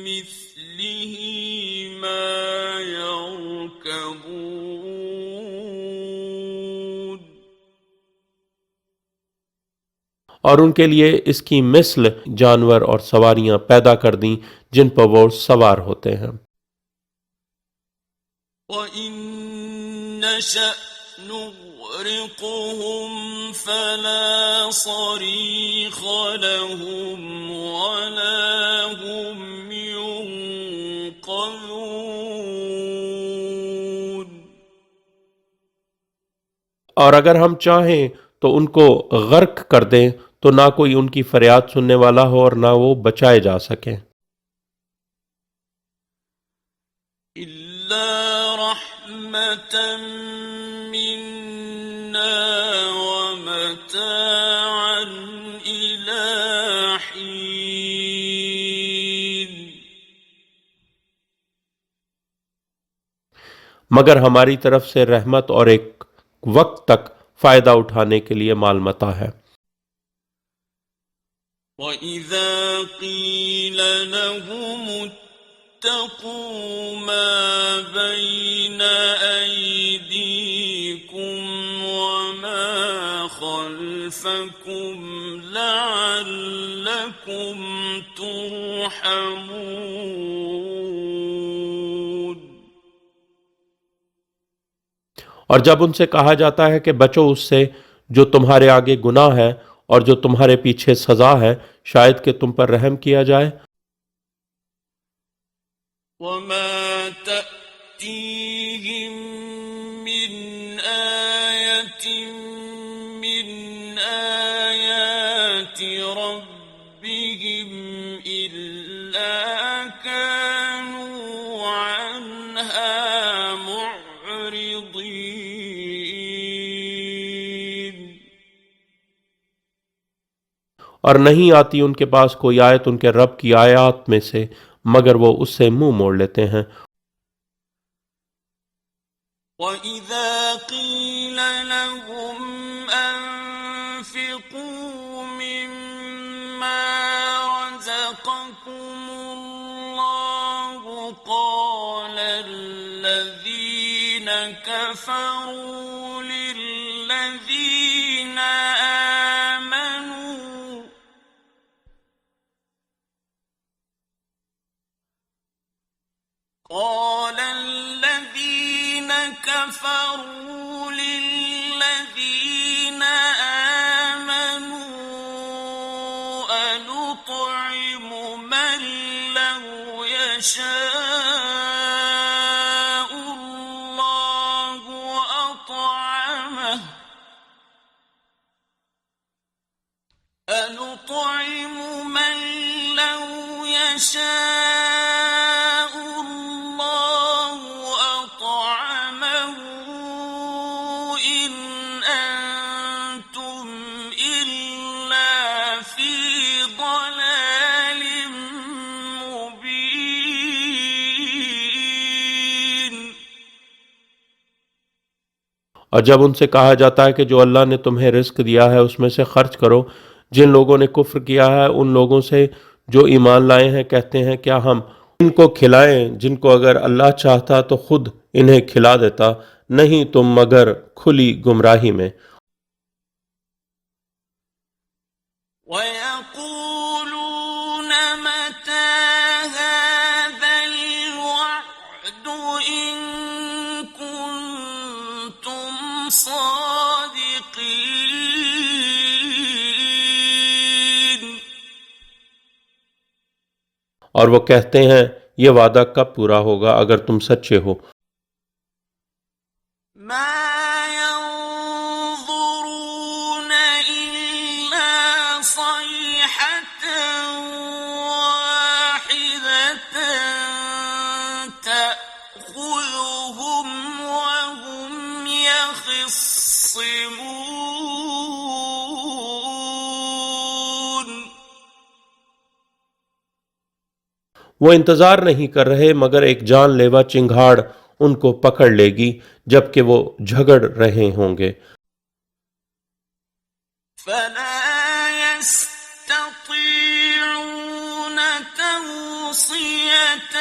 مِّثْلِهِ مَا يَرْكَبُونَ اور ان کے لیے اس کی مثل جانور اور سواریاں پیدا کر دیں جن پر وہ سوار ہوتے ہیں۔ وَإِن نَّشَأْ نُغْرِقْهُمْ فَلَا صَرِيخَ لَهُمْ وَلَا هُمْ يُنقَذُونَ اور اگر ہم چاہیں تو ان کو غرق کر دیں تو نہ کوئی ان کی فریاد سننے والا ہو اور نہ وہ بچائے جا سکیں۔ إِلَّا رَحْمَةً مِّنَّا وَمَتَاعًا إِلَىٰ حِينٍ مگر ہماری طرف سے رحمت اور ایک وقت تک فائدہ اٹھانے کے لیے مال متاع ہے۔ وَإِذَا قِيلَ لَهُمُ اتَّقُوا مَا بَيْنَ أَيْدِيكُمْ وَمَا خَلْفَكُمْ لَعَلَّكُمْ تُرْحَمُونَ اور جب ان سے کہا جاتا ہے کہ بچو اس سے جو تمہارے آگے گناہ ہے اور جو تمہارے پیچھے سزا ہے، شاید کہ تم پر رحم کیا جائے۔ وَمَا تَأْتِيهِم مِّنْ آيَةٍ مِّنْ آيَاتِ رَبِّهِمْ إِلَّا كَانُوا عَنْهَا مُعْرِضِينَ اور نہیں آتی ان کے پاس کوئی آیت ان کے رب کی آیات میں سے مگر وہ اس سے منہ موڑ لیتے ہیں۔ وَإِذَا قِيلَ لَهُمْ أَنفِقُوا مِمَّا رَزَقَكُمُ اللَّهُ قَالَ الَّذِينَ كَفَرُوا لِلَّذِينَ آمَنُوا أَنُطْعِمُ مَن لَّوْ يَشَاءُ اللَّهُ أَطْعَمَهُ أَنُطْعِمُ مَن لَّوْ يَشَاءُ اللَّهُ أَطْعَمَهُ إِنْ أَنتُمْ إِلَّا فِي ضَلَالٍ مُّبِينٍ اور جب ان سے کہا جاتا ہے کہ جو اللہ نے تمہیں رزق دیا ہے اس میں سے خرچ کرو، جن لوگوں نے کفر کیا ہے ان لوگوں سے جو ایمان لائے ہیں کہتے ہیں کیا ہم ان کو کھلائیں جن کو اگر اللہ چاہتا تو خود انہیں کھلا دیتا، نہیں تم مگر کھلی گمراہی میں۔ وَيَقُولُونَ مَتَىٰ هَٰذَا الْوَعْدُ إِن صادقين اور وہ کہتے ہیں یہ وعدہ کب پورا ہوگا اگر تم سچے ہو؟ ما ينظرون إلا صيحة واحدة تأخذهم وهم يخصمون وہ انتظار نہیں کر رہے مگر ایک جان لیوا چنگھاڑ ان کو پکڑ لے گی جبکہ وہ جھگڑ رہے ہوں گے۔ فلا يستطيعون توصية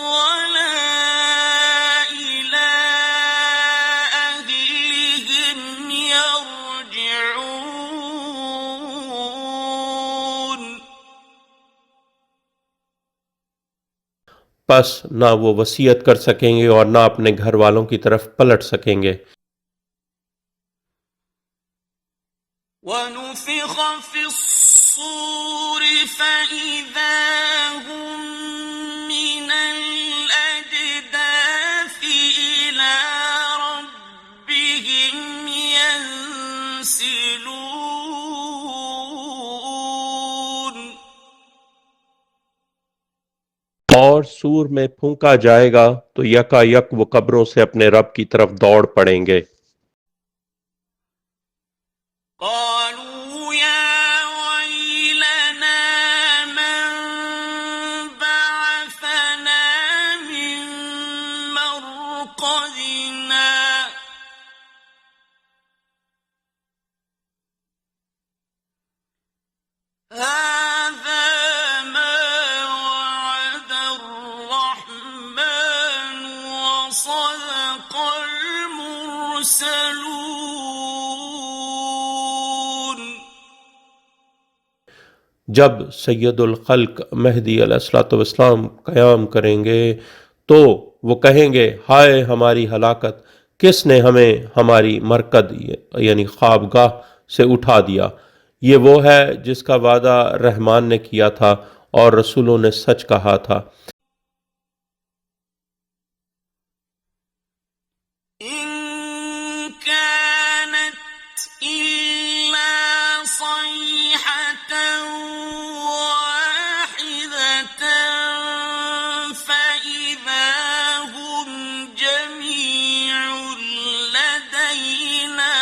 ولا إلى أهلهم يرجعون پس نہ وہ وصیت کر سکیں گے اور نہ اپنے گھر والوں کی طرف پلٹ سکیں گے۔ وَنُفِخَ فِي الصُّورِ فَإِذَا هُم مِّنَ الْأَجْدَاثِ إِلَى رَبِّهِمْ يَنسِلُونَ اور سور میں پھونکا جائے گا تو یکا یک وہ قبروں سے اپنے رب کی طرف دوڑ پڑیں گے۔ قالوا يا ويلنا من بعثنا من مرقدنا هذا ما وعد الرحمن وصدق المرسلون جب سید الخلق مہدی علیہ الصلوۃ والسلام قیام کریں گے تو وہ کہیں گے ہائے ہماری ہلاکت، کس نے ہمیں ہماری مرکد یعنی خوابگاہ سے اٹھا دیا۔ یہ وہ ہے جس کا وعدہ رحمان نے کیا تھا اور رسولوں نے سچ کہا تھا۔ إن كانت إلا صيحة واحدة فإذا هم جميع لدينا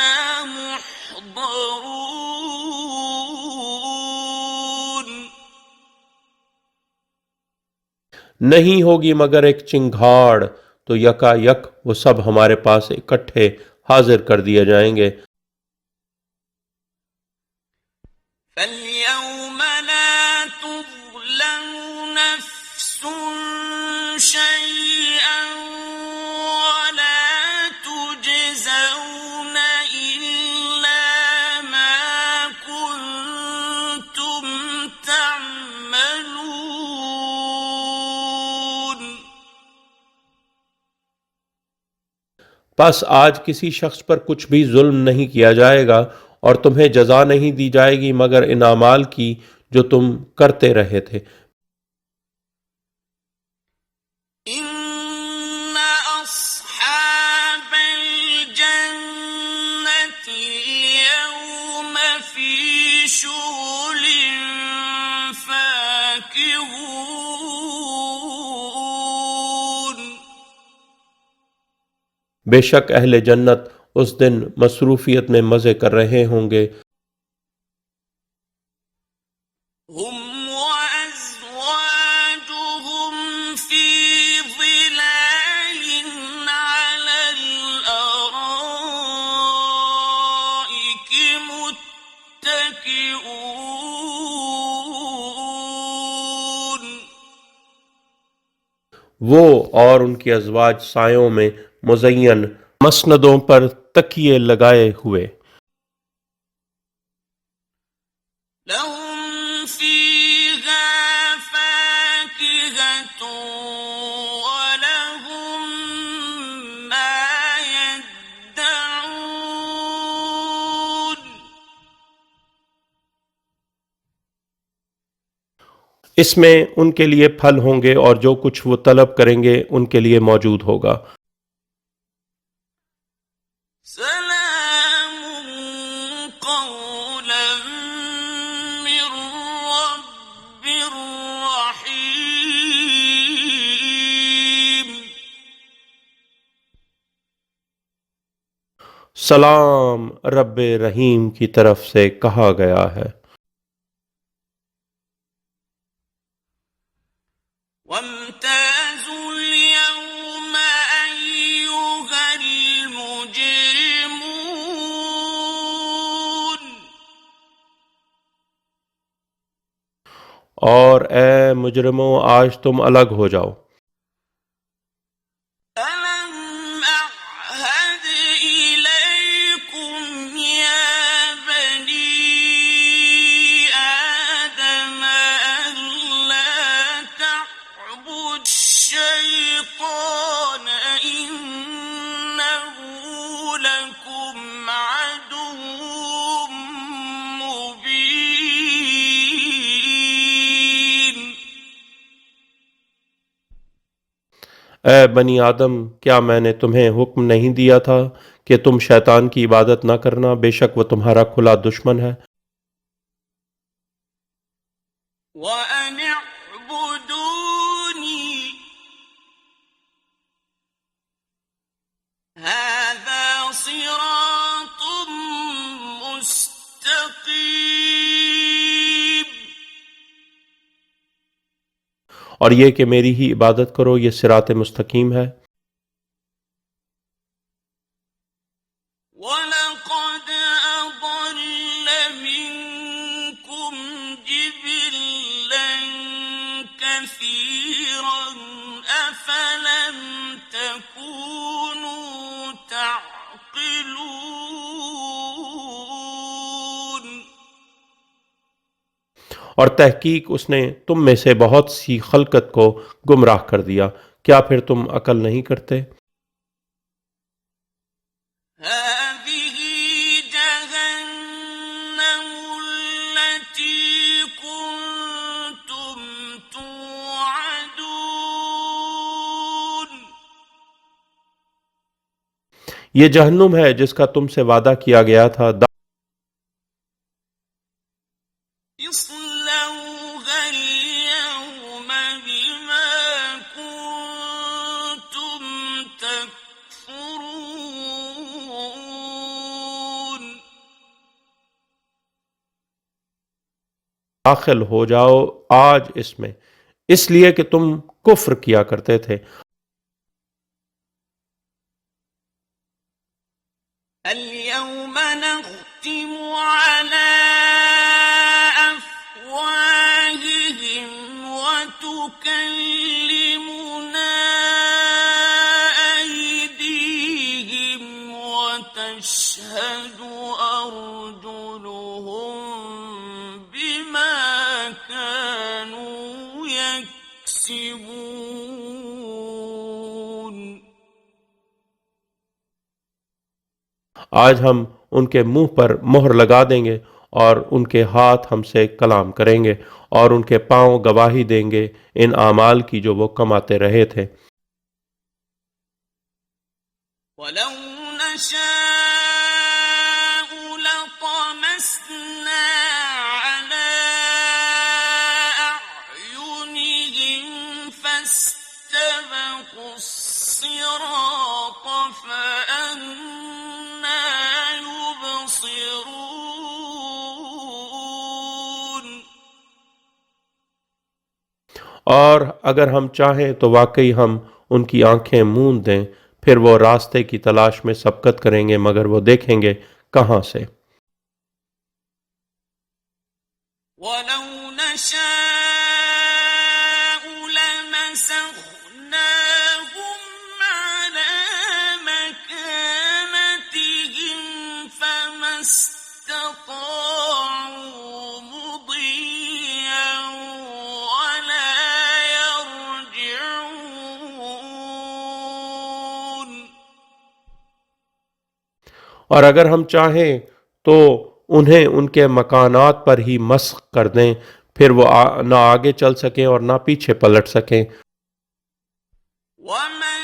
محضرون نہیں ہوگی مگر ایک چنگھاڑ تو یکا یک وہ سب ہمارے پاس اکٹھے حاضر کر دیے جائیں گے۔ فَالْيَوْمَ لَا تُظْلَمُ نَفْسٌ شَيْئًا وَلَا تُجْزَوْنَ إِلَّا مَا كُنتُمْ تَعْمَلُونَ پس آج کسی شخص پر کچھ بھی ظلم نہیں کیا جائے گا اور تمہیں جزا نہیں دی جائے گی مگر ان اعمال کی جو تم کرتے رہے تھے۔ إِنَّ أَصْحَابَ الْجَنَّةِ الْيَوْمَ فِي شُغُلٍ فَاكِهُونَ بے شک اہل جنت اس دن مصروفیت میں مزے کر رہے ہوں گے۔ هُمْ وَأَزْوَاجُهُمْ فِي ظِلَالٍ عَلَى الْأَرَائِكِ مُتَّكِئُونَ وہ اور ان کی ازواج سایوں میں مزین مسندوں پر تکیے لگائے ہوئے۔ لَهُمْ فِيهَا فَاكِهَةٌ وَلَهُمْ مَا يَدَّعُونَ اس میں ان کے لیے پھل ہوں گے اور جو کچھ وہ طلب کریں گے ان کے لیے موجود ہوگا۔ سلام قولا من رب رحیم۔ سلام رب رحیم کی طرف سے کہا گیا ہے۔ وامتازوا اليوم أيها المجرمون۔ اور اے مجرموں آج تم الگ ہو جاؤ۔ ألم أعهد إليكم يا بني آدم ألا تعبدوا الشيطان إنه لكم عدو مبين۔ اے بنی آدم کیا میں نے تمہیں حکم نہیں دیا تھا کہ تم شیطان کی عبادت نہ کرنا، بے شک وہ تمہارا کھلا دشمن ہے۔ وَأَنِ اعْبُدُونِي هَذَا صِرَاطٌ مُسْتَقِيمٌ۔ اور یہ کہ میری ہی عبادت کرو، یہ صراط مستقیم ہے۔ وَلَقَدْ أَضَلَّ مِنكُمْ جِبِلًّا كَثِيرًا أَفَلَمْ تَكُونُوا تَعْقِلُونَ۔ اور تحقیق اس نے تم میں سے بہت سی خلقت کو گمراہ کر دیا، کیا پھر تم عقل نہیں کرتے؟ هذه جهنم التي كنتم توعدون۔ یہ جہنم ہے جس کا تم سے وعدہ کیا گیا تھا۔ اصلوها اليوم بما كنتم تكفرون۔ داخل ہو جاؤ آج اس میں، اس لیے کہ تم کفر کیا کرتے تھے۔ اليوم نختم على أفواههم وتكلمنا أيديهم وتشهد أرجلهم بما كانوا يكسبون۔ آج ہم ان کے منہ پر مہر لگا دیں گے اور ان کے ہاتھ ہم سے کلام کریں گے اور ان کے پاؤں گواہی دیں گے ان اعمال کی جو وہ کماتے رہے تھے۔ وَلَوْ نَشَاءُ لَطَمَسْنَا عَلَىٰ أَعْيُنِهِمْ فَاسْتَبَقُوا الصِّرَاطَ فَأَنَّىٰ يُبْصِرُونَ۔ اور اگر ہم چاہیں تو واقعی ہم ان کی آنکھیں موند دیں، پھر وہ راستے کی تلاش میں سبقت کریں گے مگر وہ دیکھیں گے کہاں سے۔ وَلَوْ نَشَاءُ لَمَسَخْنَاهُمْ عَلَىٰ مَكَانَتِهِمْ فَمَا اسْتَطَاعُوا مُضِيًّا وَلَا يَرْجِعُونَ۔ اور اگر ہم چاہیں تو انہیں ان کے مکانات پر ہی مسخ کر دیں، پھر وہ نہ آگے چل سکیں اور نہ پیچھے پلٹ سکیں۔ وَمَن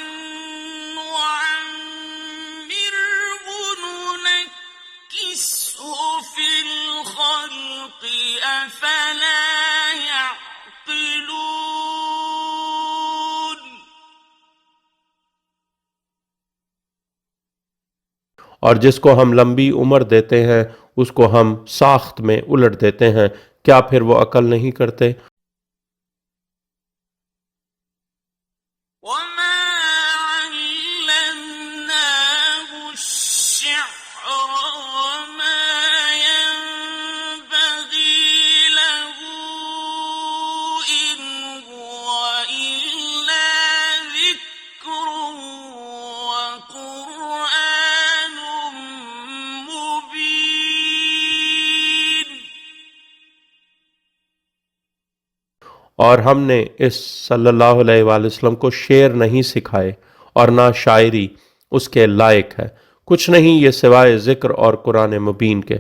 نُعَمِّرْهُ نُنَكِّسْهُ فِي الْخَلْقِ أَفَلَا يَعْقِلُونَ۔ اور جس کو ہم لمبی عمر دیتے ہیں اس کو ہم ساخت میں الٹ دیتے ہیں، کیا پھر وہ عقل نہیں کرتے؟ وَمَا عَلَّمْنَاهُ الشِّعْرَ وَمَا يَنبَغِي لَهُ إِنْ هُوَ إِلَّا ذِكْرٌ وَقُرْآنٌ مُبِينٌ۔ اور ہم نے اس صلی اللہ علیہ وآلہ وسلم کو شعر نہیں سکھائے اور نہ شاعری اس کے لائق ہے، کچھ نہیں یہ سوائے ذکر اور قرآن مبین کے۔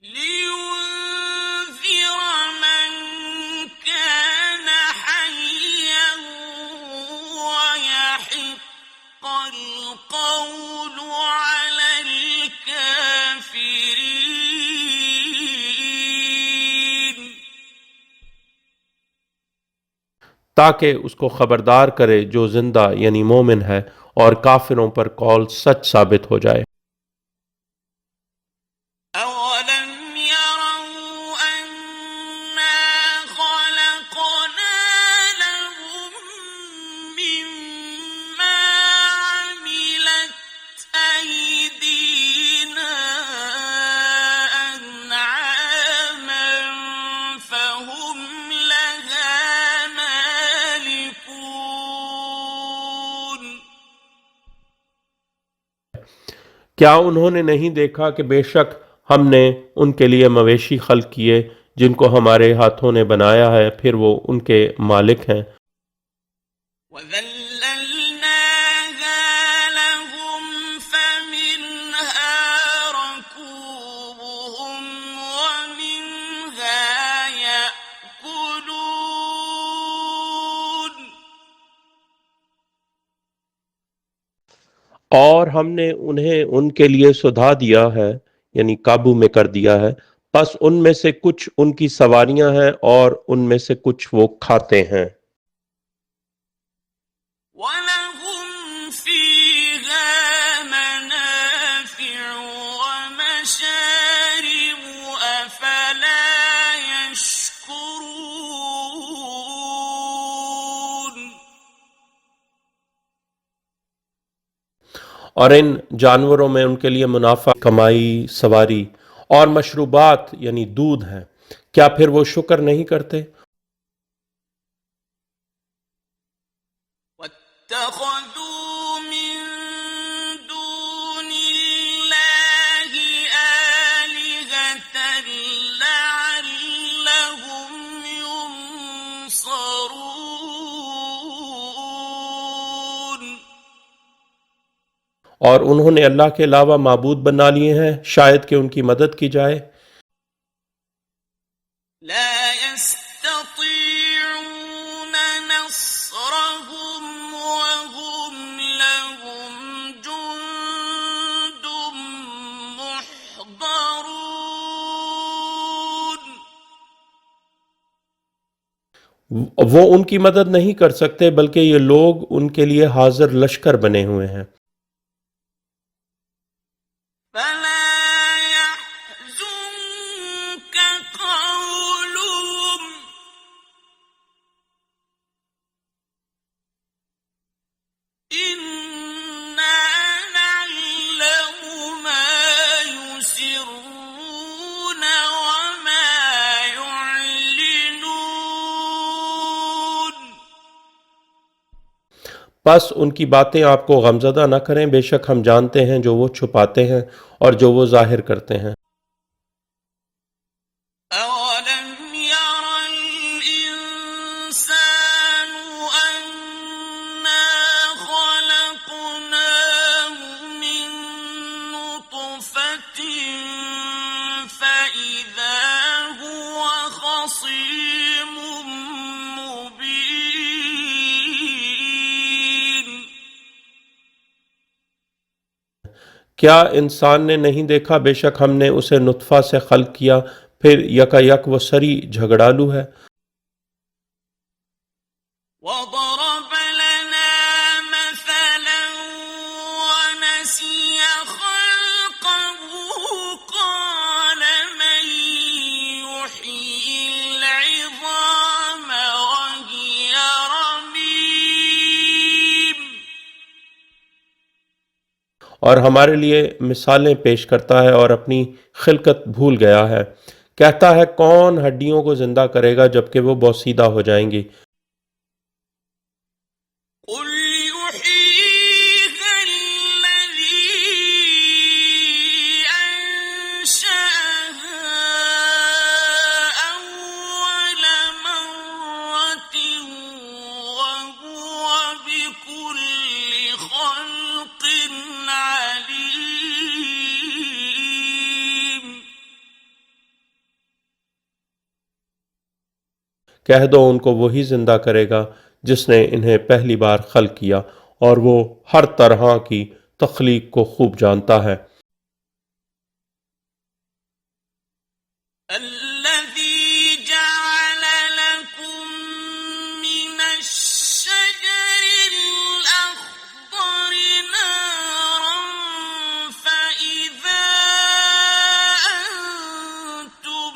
لِيُنذِرَ مَن كَانَ حَيًّا وَيَحِقَّ الْقَوْلُ عَلَى الْكَافِرِينَ۔ تاکہ اس کو خبردار کرے جو زندہ یعنی مومن ہے، اور کافروں پر قول سچ ثابت ہو جائے۔ أَوَلَمْ يَرَوْا أَنَّا خَلَقْنَا لَهُم مِّمَّا عَمِلَتْ أَيْدِينَا أَنْعَامًا فَهُمْ لَهَا مَالِكُونَ۔ کیا انہوں نے نہیں دیکھا کہ بے شک ہم نے ان کے لیے مویشی خلق کیے جن کو ہمارے ہاتھوں نے بنایا ہے، پھر وہ ان کے مالک ہیں۔ وَذَلَّلْنَاهَا لَهُمْ فَمِنْهَا رَكُوبُهُمْ وَمِنْهَا يَأْكُلُونَ۔ اور ہم نے انہیں ان کے لیے سدھا دیا ہے، یعنی قابو میں کر دیا ہے، پس ان میں سے کچھ ان کی سواریاں ہیں اور ان میں سے کچھ وہ کھاتے ہیں۔ وَلَهُمْ فِيهَا مَنَافِعُ وَمَشَارِبُ أَفَلَا يَشْكُرُونَ۔ اور ان جانوروں میں ان کے لیے منافع، کمائی، سواری اور مشروبات یعنی دودھ ہیں، کیا پھر وہ شکر نہیں کرتے؟ وَاتَّخَذُوا مِن دُونِ اللَّهِ آلِهَةً لَّعَلَّهُمْ يُنصَرُونَ۔ اور انہوں نے اللہ کے علاوہ معبود بنا لیے ہیں شاید کہ ان کی مدد کی جائے۔ لا يستطيعون نصرهم وهم لهم جند محضرون۔ وہ ان کی مدد نہیں کر سکتے بلکہ یہ لوگ ان کے لیے حاضر لشکر بنے ہوئے ہیں۔ فلا يحزنك قولهم إنا نعلم ما يسرون وما يعلنون۔ بس ان کی باتیں آپ کو غمزدہ نہ کریں، بے شک ہم جانتے ہیں جو وہ چھپاتے ہیں اور جو وہ ظاہر کرتے ہیں۔ أَوَلَمْ يَرَ الْإِنسَانُ أَنَّا خَلَقْنَاهُ مِن نُّطْفَةٍ فَإِذَا کیا انسان نے نہیں دیکھا بے شک ہم نے اسے نطفہ سے خلق کیا پھر یکا یک وہ سری جھگڑالو ہے۔ وضرب لنا مثلا ونسي خلقه قال من يحيي العظام وهي رميم اور ہمارے لیے مثالیں پیش کرتا ہے اور اپنی خلقت بھول گیا ہے، کہتا ہے کون ہڈیوں کو زندہ کرے گا جبکہ وہ بوسیدہ ہو جائیں گی۔ قل يحييها الذي أنشأها أول مرة وهو بكل خلق عليم کہہ دو ان کو وہی زندہ کرے گا جس نے انہیں پہلی بار خلق کیا اور وہ ہر طرح کی تخلیق کو خوب جانتا ہے۔ الذي جعل لكم من الشجر الأخضر نارا فإذا أنتم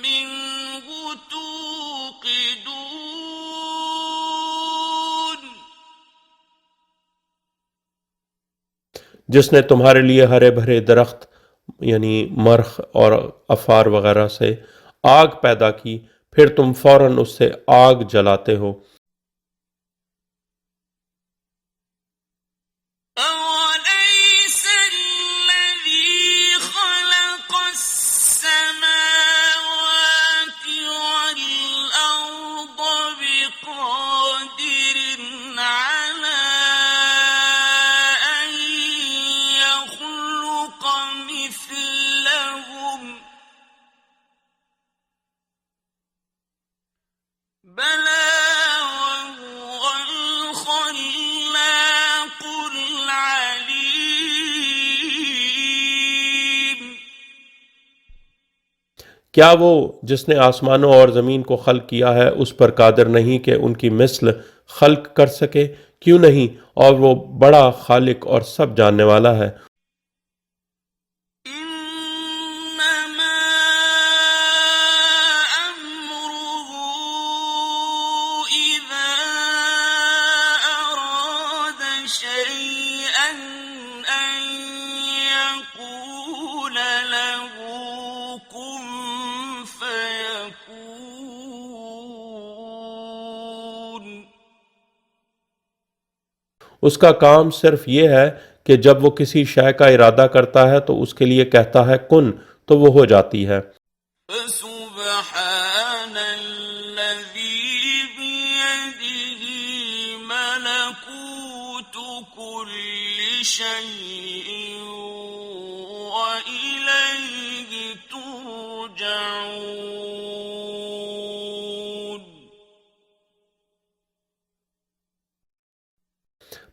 منه توقدون جس نے تمہارے لیے ہرے بھرے درخت یعنی مرخ اور افار وغیرہ سے آگ پیدا کی پھر تم فوراً اس سے آگ جلاتے ہو۔ أوليس الذي خلق السماوات والأرض بقادر على أن يخلق مثلهم بلى وهو الخلاق العليم کیا وہ جس نے آسمانوں اور زمین کو خلق کیا ہے اس پر قادر نہیں کہ ان کی مثل خلق کر سکے؟ کیوں نہیں، اور وہ بڑا خالق اور سب جاننے والا ہے۔ إنما أمره إذا أراد شيئا أن يقول له كن فيكون اس کا کام صرف یہ ہے کہ جب وہ کسی شے کا ارادہ کرتا ہے تو اس کے لیے کہتا ہے کن، تو وہ ہو جاتی ہے۔ فسبحان الذي بيده ملكوت كل شيء وإليه ترجعون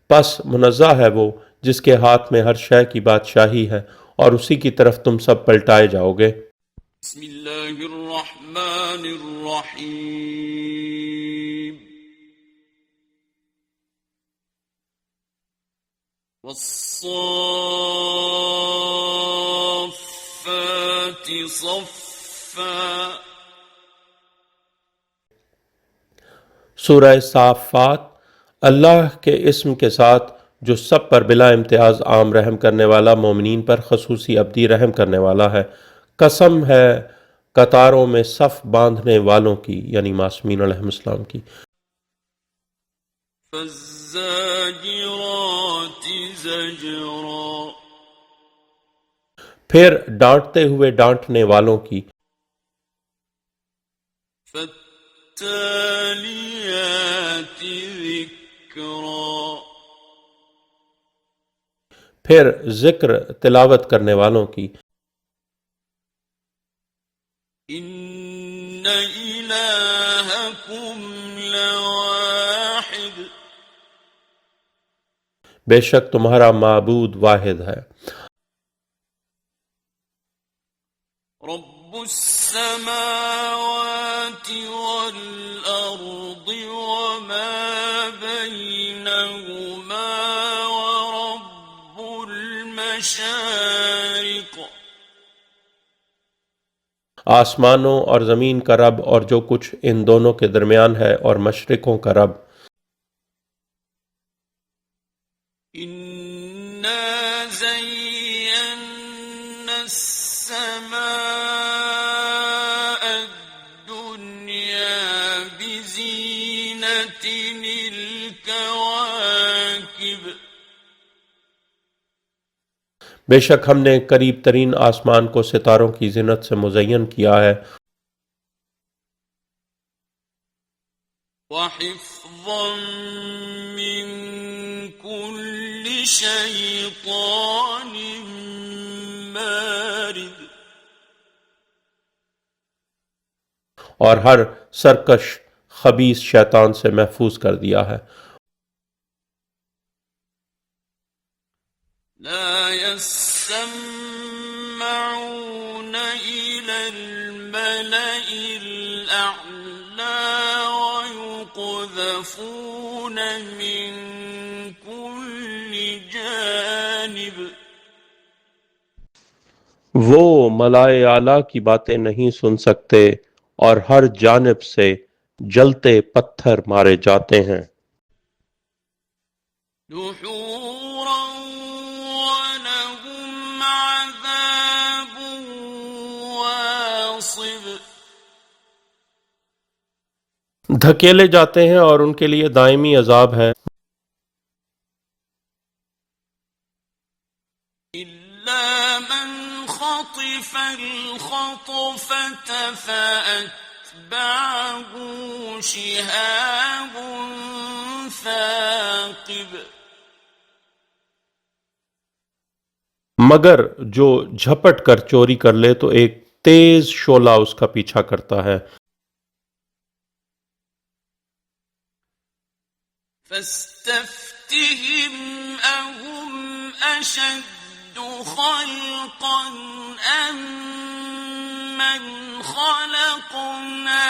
پس منزہ ہے وہ جس کے ہاتھ میں ہر شے کی بادشاہی ہے اور اسی کی طرف تم سب پلٹائے جاؤ گے۔ بسم الله الرحمن الرحيم والصافات صفا سورہ صافات اللہ کے اسم کے ساتھ جو سب پر بلا امتیاز عام رحم کرنے والا، مومنین پر خصوصی ابدی رحم کرنے والا ہے۔ قسم ہے قطاروں میں صف باندھنے والوں کی، یعنی معصومین علیہ السلام کی۔ فالزاجرات زجرا پھر ڈانٹتے ہوئے ڈانٹنے والوں کی۔ فالتاليات ذکرا پھر ذکر تلاوت کرنے والوں کی۔ ان الہکم لواحد بے شک تمہارا معبود واحد ہے۔ رب السماوات والأرض وما بينهما ورب المشارق آسمانوں اور زمین کا رب اور جو کچھ ان دونوں کے درمیان ہے اور مشرقوں کا رب۔ إنا زينا السماء الدنيا بزينة الكواكب بے شک ہم نے قریب ترین آسمان کو ستاروں کی زینت سے مزین کیا ہے، وحفظا من كل شيطان مارد اور ہر سرکش خبیث شیطان سے محفوظ کر دیا ہے۔ لا يسمعون إلى الملأ الأعلى ويقذفون من كل جانب وہ ملائے اعلیٰ کی باتیں نہیں سن سکتے اور ہر جانب سے جلتے پتھر مارے جاتے ہیں۔ دحورا ولهم عذاب واصب دھکیلے جاتے ہیں اور ان کے لیے دائمی عذاب ہے۔ إلا من خطف الخطفة فأتبعه شهاب ثاقب مگر جو جھپٹ کر چوری کر لے تو ایک تیز شعلہ اس کا پیچھا کرتا ہے۔ فاستفتهم أهم أشد خلقا أم من خلقنا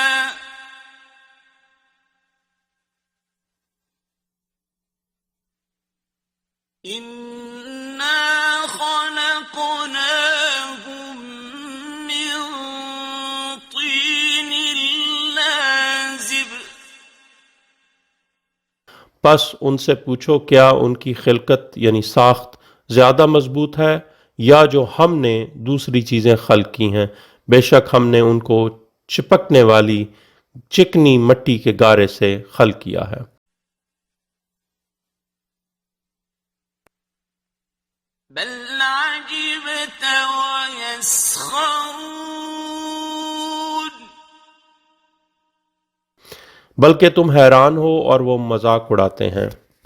إنا خلقناهم من طين لازب پس ان سے پوچھو کیا ان کی خلقت یعنی ساخت زیادہ مضبوط ہے یا جو ہم نے دوسری چیزیں خلق کی ہیں؟ بے شک ہم نے ان کو چپکنے والی چکنی مٹی کے گارے سے خلق کیا ہے۔ بل عجبت ويسخرون بلکہ تم حیران ہو اور وہ مذاق اڑاتے ہیں۔